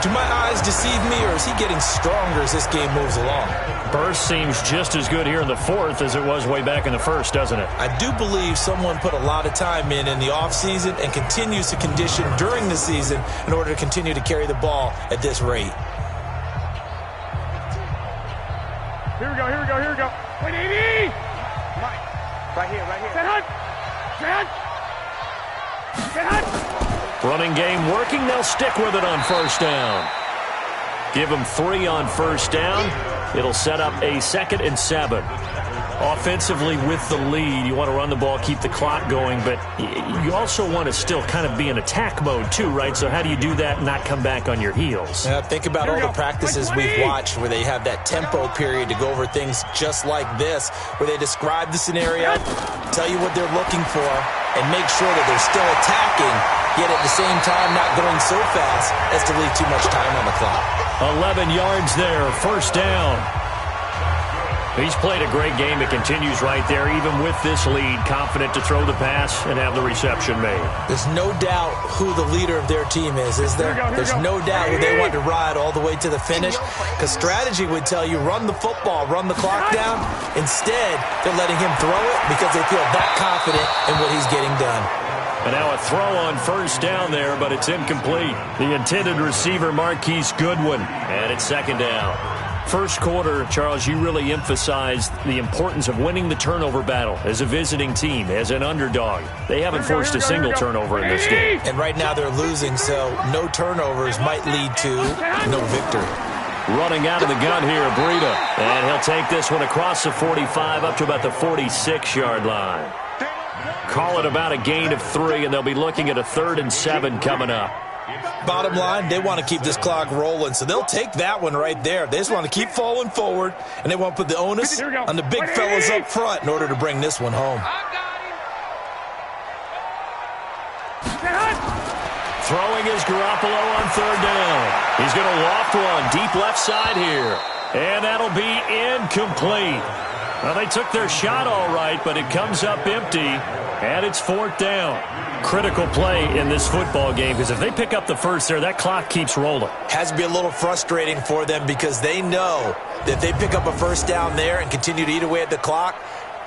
Do my eyes deceive me, or is he getting stronger as this game moves along? Burst seems just as good here in the 4th as it was way back in the 1st, doesn't it? I do believe someone put a lot of time in the offseason and continues to condition during the season in order to continue to carry the ball at this rate. Here we go. 180! Right here. Set hunt! Running game working. They'll stick with it on 1st down. Give them 3 on first down. It'll set up a 2nd and 7. Offensively with the lead, you want to run the ball, keep the clock going, but you also want to still kind of be in attack mode too, right? So how do you do that and not come back on your heels? Yeah, think about all the practices we've watched where they have that tempo period to go over things just like this, where they describe the scenario, tell you what they're looking for, and make sure that they're still attacking, yet at the same time not going so fast as to leave too much time on the clock. 11 yards there, first down. He's played a great game. It continues right there, even with this lead, confident to throw the pass and have the reception made. There's no doubt who the leader of their team is there? There's no doubt who they want to ride all the way to the finish, because strategy would tell you run the football, run the clock down. Instead, they're letting him throw it because they feel that confident in what he's getting done. And now a throw on first down there, but it's incomplete. The intended receiver, Marquise Goodwin, and it's 2nd down. First quarter, Charles, you really emphasized the importance of winning the turnover battle as a visiting team, as an underdog. They haven't forced a single turnover in this game. And right now they're losing, so no turnovers might lead to no victory. Running out of the gun here, Breida. And he'll take this one across the 45 up to about the 46-yard line. Call it about a gain of 3, and they'll be looking at a 3rd and 7 coming up. Bottom line, they want to keep this clock rolling, so they'll take that one right there. They just want to keep falling forward, and they want to put the onus on the big fellas up front in order to bring this one home. Throwing is Garoppolo on 3rd down. He's going to loft one deep left side here, and that'll be incomplete. Well, they took their shot all right, but it comes up empty, and it's 4th down. Critical play in this football game, because if they pick up the first there, that clock keeps rolling. Has to be a little frustrating for them because they know that if they pick up a first down there and continue to eat away at the clock,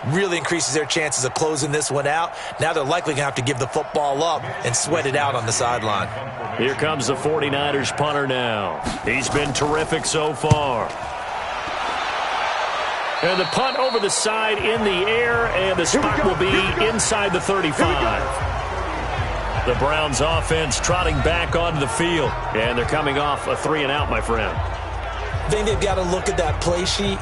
really increases their chances of closing this one out. Now they're likely going to have to give the football up and sweat it out on the sideline. Here comes the 49ers punter now. He's been terrific so far. And the punt over the side in the air, and the spot will be inside the 35. The Browns offense trotting back onto the field, and they're coming off a 3-and-out, my friend. I think they've got to look at that play sheet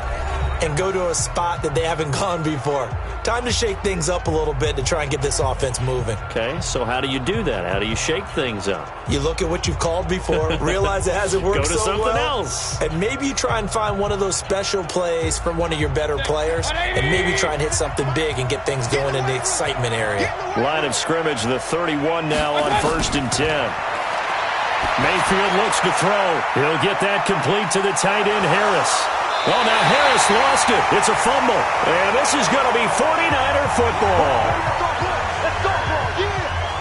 and go to a spot that they haven't gone before. Time to shake things up a little bit to try and get this offense moving. Okay, so how do you do that? How do you shake things up? You look at what you've called before, realize it hasn't worked so well. Go to something else. And maybe you try and find one of those special plays from one of your better players, and maybe try and hit something big and get things going in the excitement area. Line of scrimmage, the 31 now on 1st and 10. Mayfield looks to throw. He'll get that complete to the tight end, Harris. Well, now Harris lost it. It's a fumble. And this is going to be 49er football.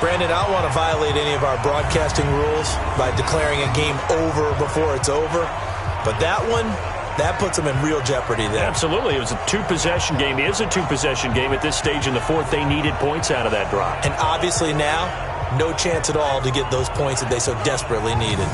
Brandon, I don't want to violate any of our broadcasting rules by declaring a game over before it's over. But that one, that puts them in real jeopardy there. Absolutely. It was a 2-possession game. It is a 2-possession game at this stage in the 4th. They needed points out of that drive. And obviously now, no chance at all to get those points that they so desperately needed.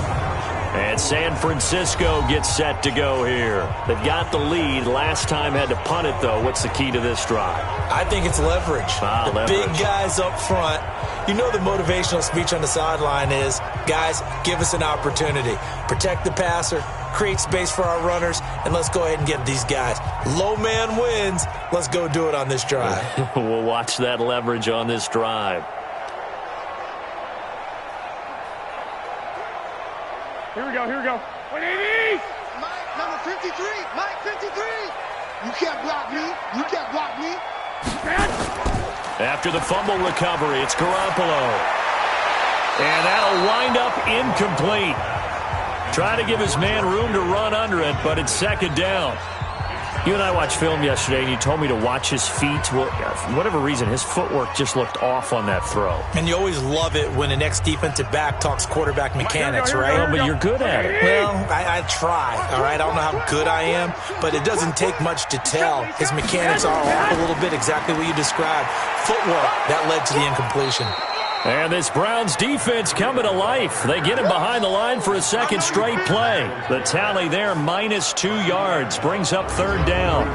And San Francisco gets set to go here. They've got the lead. Last time had to punt it, though. What's the key to this drive? I think it's leverage. The big guys up front. You know the motivational speech on the sideline is, guys, give us an opportunity. Protect the passer, create space for our runners, and let's go ahead and get these guys. Low man wins. Let's go do it on this drive. We'll watch that leverage on this drive. Here we go, here we go. 180! Mike, number 53. Mike, 53. You can't block me. You can't block me. After the fumble recovery, it's Garoppolo. And that'll wind up incomplete. Trying to give his man room to run under it, but it's 2nd down. You and I watched film yesterday, and you told me to watch his feet. Well, for whatever reason, his footwork just looked off on that throw. And you always love it when the next defensive back talks quarterback mechanics, right? Well, but you're good at it. Well, I try, all right? I don't know how good I am, but it doesn't take much to tell. His mechanics are off a little bit, exactly what you described. Footwork, that led to the incompletion. And this Browns defense coming to life. They get him behind the line for a 2nd straight play. The tally there, -2 yards, brings up 3rd down.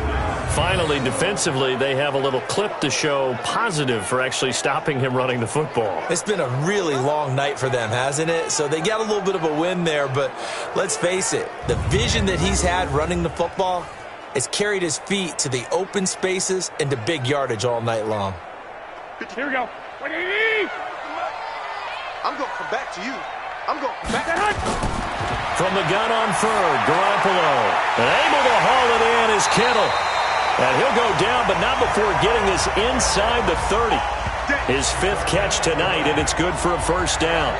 finally, defensively, they have a little clip to show positive for actually stopping him running the football. It's been a really long night for them, hasn't it? So they got a little bit of a win there, but let's face it, the vision that he's had running the football has carried his feet to the open spaces and to big yardage all night long. Here we go. I'm going to come back to you. I'm going to come back. From the gun on third, Garoppolo. And able to haul it in is Kittle. And he'll go down, but not before getting this inside the 30. His 5th catch tonight, and it's good for a first down.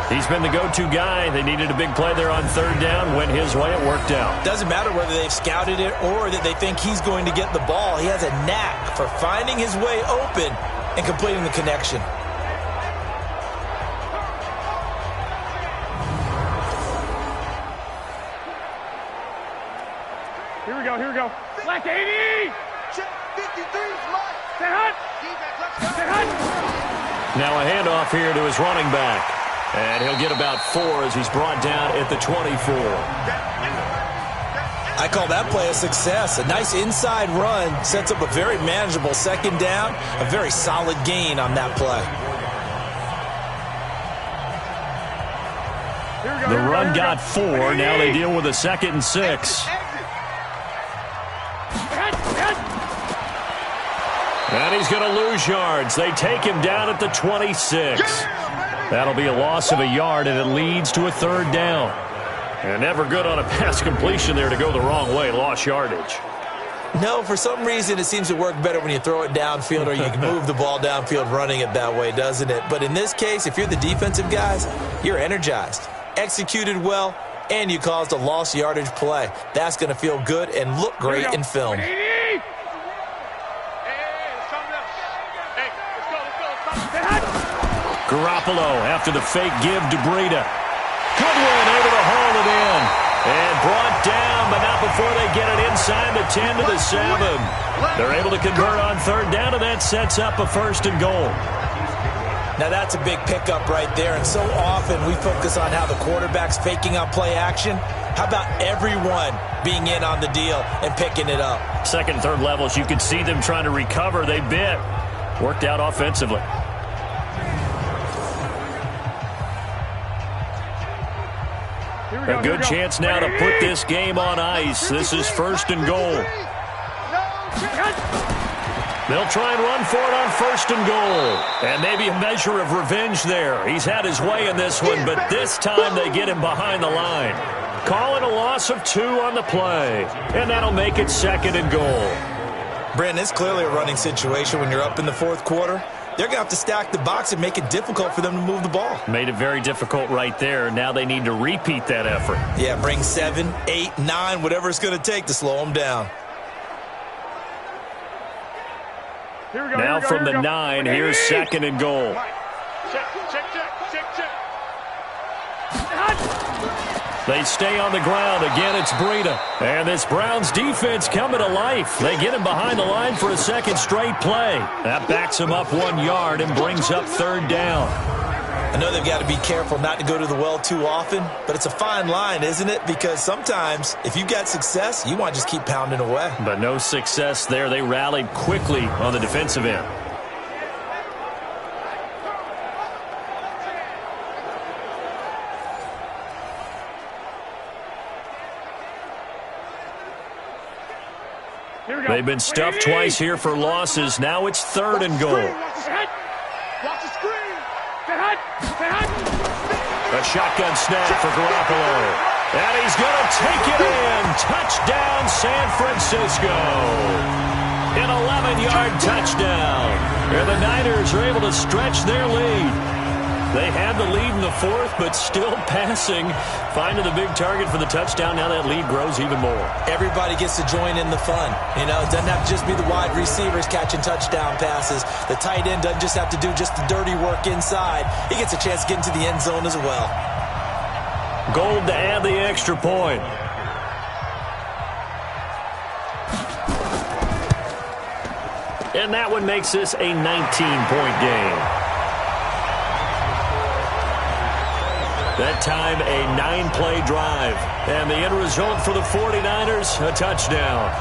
He's been the go-to guy. They needed a big play there on third down. Went his way. It worked out. Doesn't matter whether they've scouted it or that they think he's going to get the ball. He has a knack for finding his way open and completing the connection. Here we go, here we go. Black 80! Check 53 fly. Stay hot! Stay hot! Now a handoff here to his running back. And he'll get about 4 as he's brought down at the 24. I call that play a success. A nice inside run sets up a very manageable second down. A very solid gain on that play. The run got 4. Now they deal with a 2nd and 6. And he's going to lose yards. They take him down at the 26. That'll be a loss of a yard, and it leads to a 3rd down. And never good on a pass completion there to go the wrong way. Lost yardage. No, for some reason it seems to work better when you throw it downfield or you can move the ball downfield running it that way, doesn't it? But in this case, if you're the defensive guys, you're energized, executed well, and you caused a lost yardage play. That's going to feel good and look great in film. Garoppolo after the fake give to Breida. Goodwin able to haul it in. And brought down, but not before they get it inside the 10 to the 7. They're able to convert on 3rd down, and that sets up a 1st and goal. Now that's a big pickup right there, and so often we focus on how the quarterback's faking on play action. How about everyone being in on the deal and picking it up? 2nd and 3rd levels, you could see them trying to recover. They bit. Worked out offensively. A good chance now to put this game on ice. This is 1st and goal. They'll try and run for it on 1st and goal. And maybe a measure of revenge there. He's had his way in this one, but this time they get him behind the line. Call it a loss of 2 on the play. And that'll make it 2nd and goal. Brandon, it's clearly a running situation when you're up in the 4th quarter. They're going to have to stack the box and make it difficult for them to move the ball. Made it very difficult right there. Now they need to repeat that effort. Yeah, bring 7, 8, 9, whatever it's going to take to slow them down. Now from the 9, here's 2nd and goal. Check. They stay on the ground. Again, it's Breida. And this Browns defense coming to life. They get him behind the line for a 2nd straight play. That backs him up 1 yard and brings up 3rd down. I know they've got to be careful not to go to the well too often, but it's a fine line, isn't it? Because sometimes if you've got success, you want to just keep pounding away. But no success there. They rallied quickly on the defensive end. They've been stuffed twice here for losses. Now it's 3rd and goal. Watch the screen. A shotgun snap for Garoppolo. And he's going to take it in. Touchdown, San Francisco. An 11-yard touchdown. And the Niners are able to stretch their lead. They had the lead in the 4th, but still passing. Finding the big target for the touchdown. Now that lead grows even more. Everybody gets to join in the fun. You know, it doesn't have to just be the wide receivers catching touchdown passes. The tight end doesn't just have to do just the dirty work inside. He gets a chance to get into the end zone as well. Gold to add the extra point. And that one makes this a 19-point game. That time, a 9-play drive. And the end result for the 49ers, a touchdown.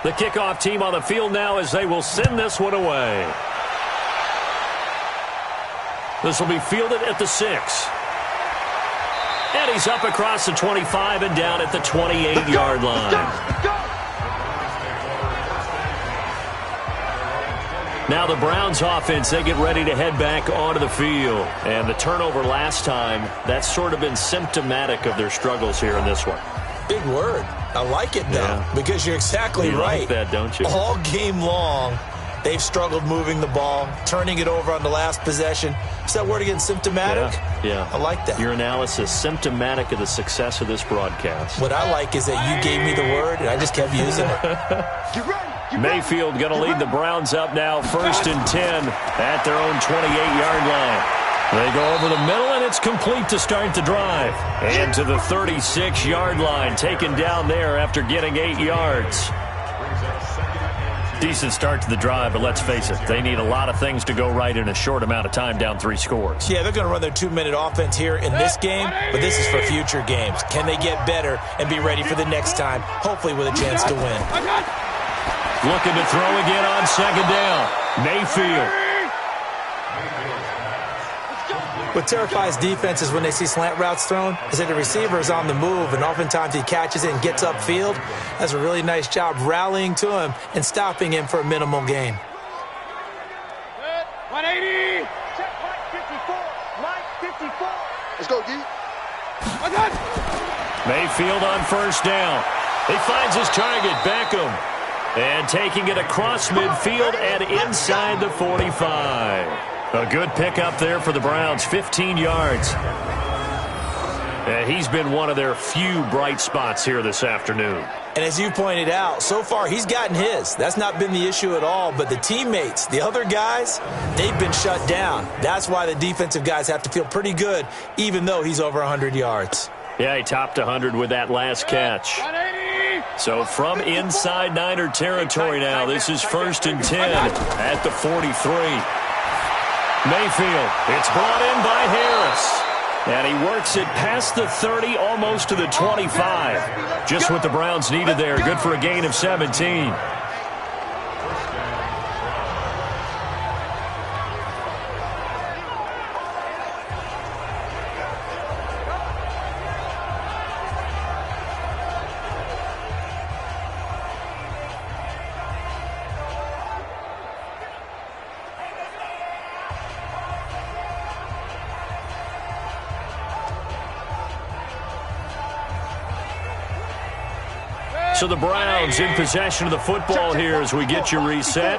The kickoff team on the field now as they will send this one away. This will be fielded at the 6. And he's up across the 25 and down at the 28-yard line. Now the Browns offense, they get ready to head back onto the field. And the turnover last time, that's sort of been symptomatic of their struggles here in this one. Big word. I like it, though, because you're exactly right. You like that, don't you? All game long, they've struggled moving the ball, turning it over on the last possession. Is that word again, symptomatic? Yeah. I like that. Your analysis, symptomatic of the success of this broadcast. What I like is that you gave me the word, and I just kept using it. Mayfield going to lead the Browns up now, 1st and 10 at their own 28-yard line. They go over the middle, and it's complete to start the drive. And to the 36-yard line, taken down there after getting 8 yards. Decent start to the drive, but let's face it, they need a lot of things to go right in a short amount of time, down 3 scores. Yeah, they're going to run their 2-minute offense here in this game, but this is for future games. Can they get better and be ready for the next time, hopefully with a chance to win? Looking to throw again on 2nd down. Mayfield. What terrifies defenses when they see slant routes thrown is that the receiver is on the move, and oftentimes he catches it and gets upfield. Does a really nice job rallying to him and stopping him for a minimal gain. 180. Check Mike 54. Mike 54. Let's go, D. Mayfield on 1st down. He finds his target, Beckham. And taking it across midfield and inside the 45. A good pickup there for the Browns, 15 yards. And he's been one of their few bright spots here this afternoon. And as you pointed out, so far he's gotten his. That's not been the issue at all. But the teammates, the other guys, they've been shut down. That's why the defensive guys have to feel pretty good, even though he's over 100 yards. Yeah, he topped 100 with that last catch. So from inside Niner territory now, this is 1st and 10 at the 43. Mayfield, it's brought in by Harris. And he works it past the 30, almost to the 25. Just what the Browns needed there. Good for a gain of 17. So the Browns in possession of the football here as we get you reset.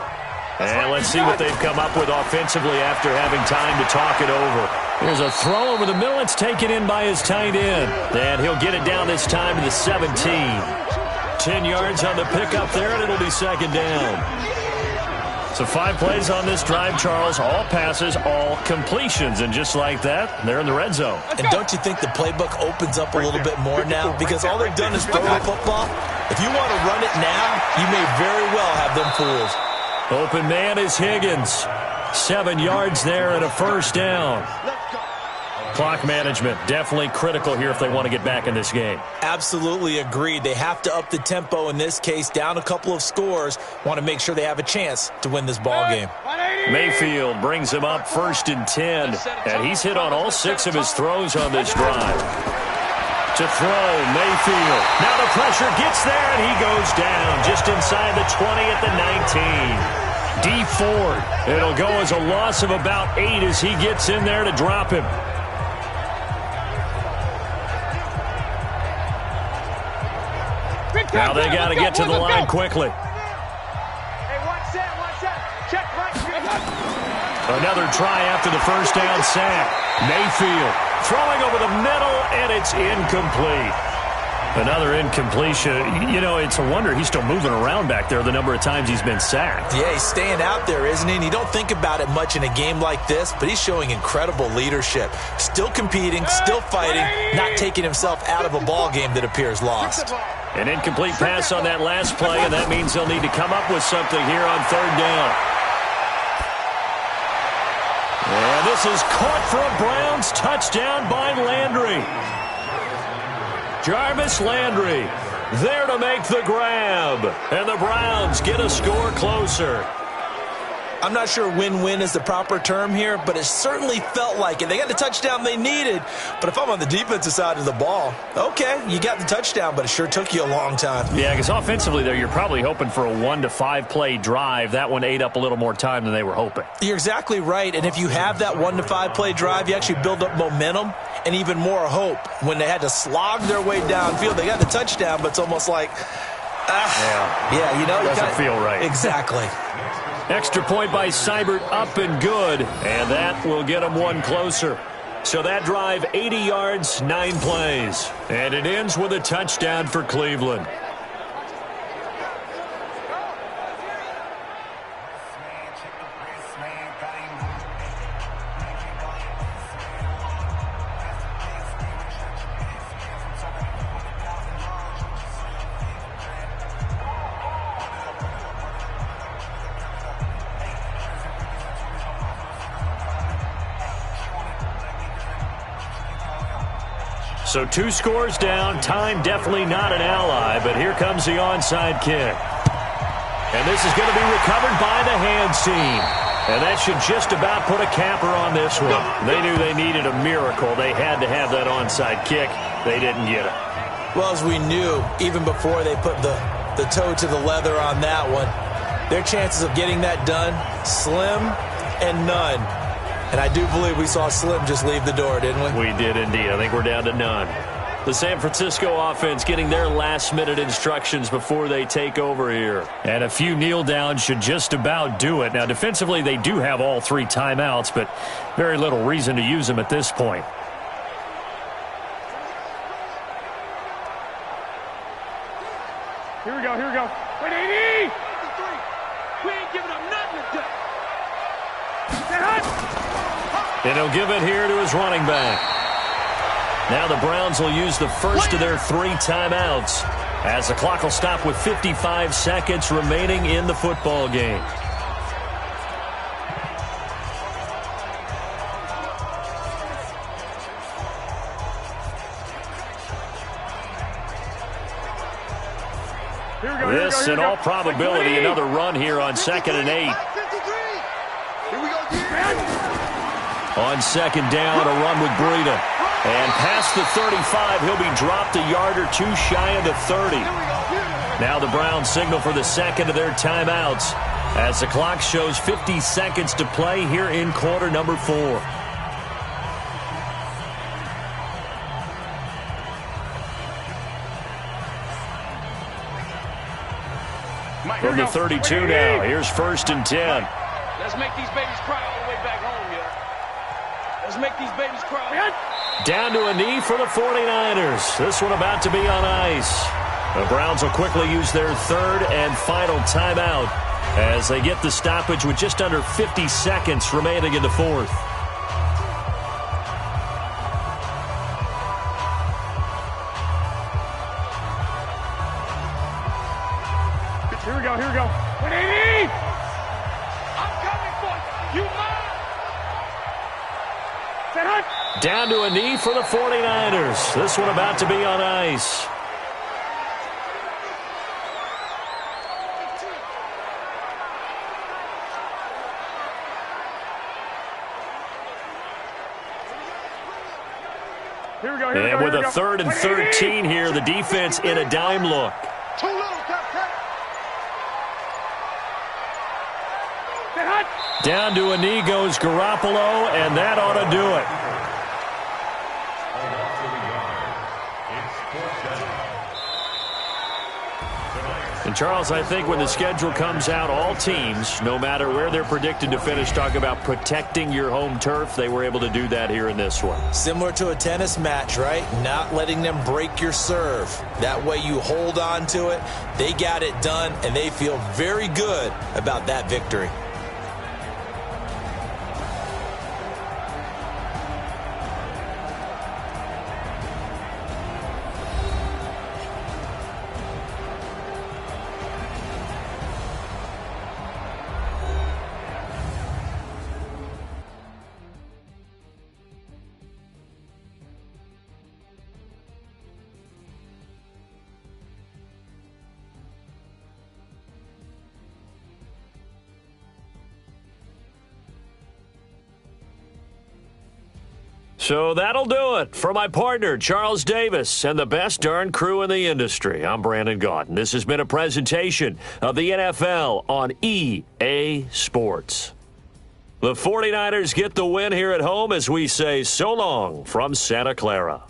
And let's see what they've come up with offensively after having time to talk it over. There's a throw over the middle. It's taken in by his tight end. And he'll get it down this time to the 17. 10 yards on the pickup there, and it'll be 2nd down. So 5 plays on this drive, Charles. All passes, all completions. And just like that, they're in the red zone. And don't you think the playbook opens up a little bit more now? Because all they've done is throw the football. If you want to run it now, you may very well have them fooled. Open man is Higgins. 7 yards there and a 1st down. Clock management, definitely critical here if they want to get back in this game. Absolutely agreed. They have to up the tempo in this case, down a couple of scores. Want to make sure they have a chance to win this ball game. Mayfield brings him up 1st and 10, and he's hit on all 6 of his throws on this drive. To throw, Mayfield. Now the pressure gets there, and he goes down just inside the 20 at the 19. D Ford. It'll go as a loss of about 8 as he gets in there to drop him. Now they got to get to the line quickly. Another try after the 1st down sack. Mayfield throwing over the middle, and it's incomplete. Another incompletion. You know, it's a wonder he's still moving around back there the number of times he's been sacked. Yeah, he's staying out there, isn't he? And you don't think about it much in a game like this, but he's showing incredible leadership. Still competing, still fighting, not taking himself out of a ball game that appears lost. An incomplete pass on that last play, and that means they'll need to come up with something here on 3rd down. And this is caught for a Browns touchdown by Landry. Jarvis Landry There to make the grab. And the Browns get a score closer. I'm not sure win-win is the proper term here, but it certainly felt like it. They got the touchdown they needed, but if I'm on the defensive side of the ball, okay, you got the touchdown, but it sure took you a long time. Yeah, because offensively there, you're probably hoping for a 1 to 5 play drive. That one ate up a little more time than they were hoping. You're exactly right, and if you have that 1 to 5 play drive, you actually build up momentum and even more hope. When they had to slog their way downfield, they got the touchdown, but it's almost like, doesn't feel right. Exactly. Extra point by Seibert, up and good, and that will get them one closer. So that drive, 80 yards, 9 plays, and it ends with a touchdown for Cleveland. So 2 scores down, time definitely not an ally, but here comes the onside kick. And this is going to be recovered by the hands team. And that should just about put a capper on this one. They knew they needed a miracle. They had to have that onside kick. They didn't get it. Well, as we knew, even before they put the toe to the leather on that one, their chances of getting that done, slim and none. And I do believe we saw Slim just leave the door, didn't we? We did indeed. I think we're down to none. The San Francisco offense getting their last-minute instructions before they take over here. And a few kneel-downs should just about do it. Now, defensively, they do have all 3 timeouts, but very little reason to use them at this point. Here we go, here we go. Wait, 80! We ain't giving up nothing today. And he'll give it here to his running back. Now the Browns will use the first of their 3 timeouts as the clock will stop with 55 seconds remaining in the football game. This, in all probability, another run here on 2nd and 8. On 2nd down, a run with Breida. And past the 35, he'll be dropped a yard or 2 shy of the 30. Now the Browns signal for the 2nd of their timeouts as the clock shows 50 seconds to play here in quarter number 4. From the 32 now, here's 1st and 10. Let's make these babies cry all the way back home, yeah. Let's make these babies cry. Down to a knee for the 49ers. This one about to be on ice. The Browns will quickly use their 3rd and final timeout as they get the stoppage with just under 50 seconds remaining in the 4th. Here we go, here we go. 180! I'm coming for you. You mine? Down to a knee for the 49ers. This one about to be on ice. Here we go, and with a 3rd and 13 here, the defense in a dime look. Too little, Captain. Down to a knee goes Garoppolo, and that ought to do it. And Charles, I think when the schedule comes out, all teams, no matter where they're predicted to finish, talk about protecting your home turf. They were able to do that here in this one. Similar to a tennis match, right? Not letting them break your serve. That way you hold on to it. They got it done, and they feel very good about that victory. So that'll do it. For my partner, Charles Davis, and the best darn crew in the industry, I'm Brandon Gaudin. This has been a presentation of the NFL on EA Sports. The 49ers get the win here at home as we say so long from Santa Clara.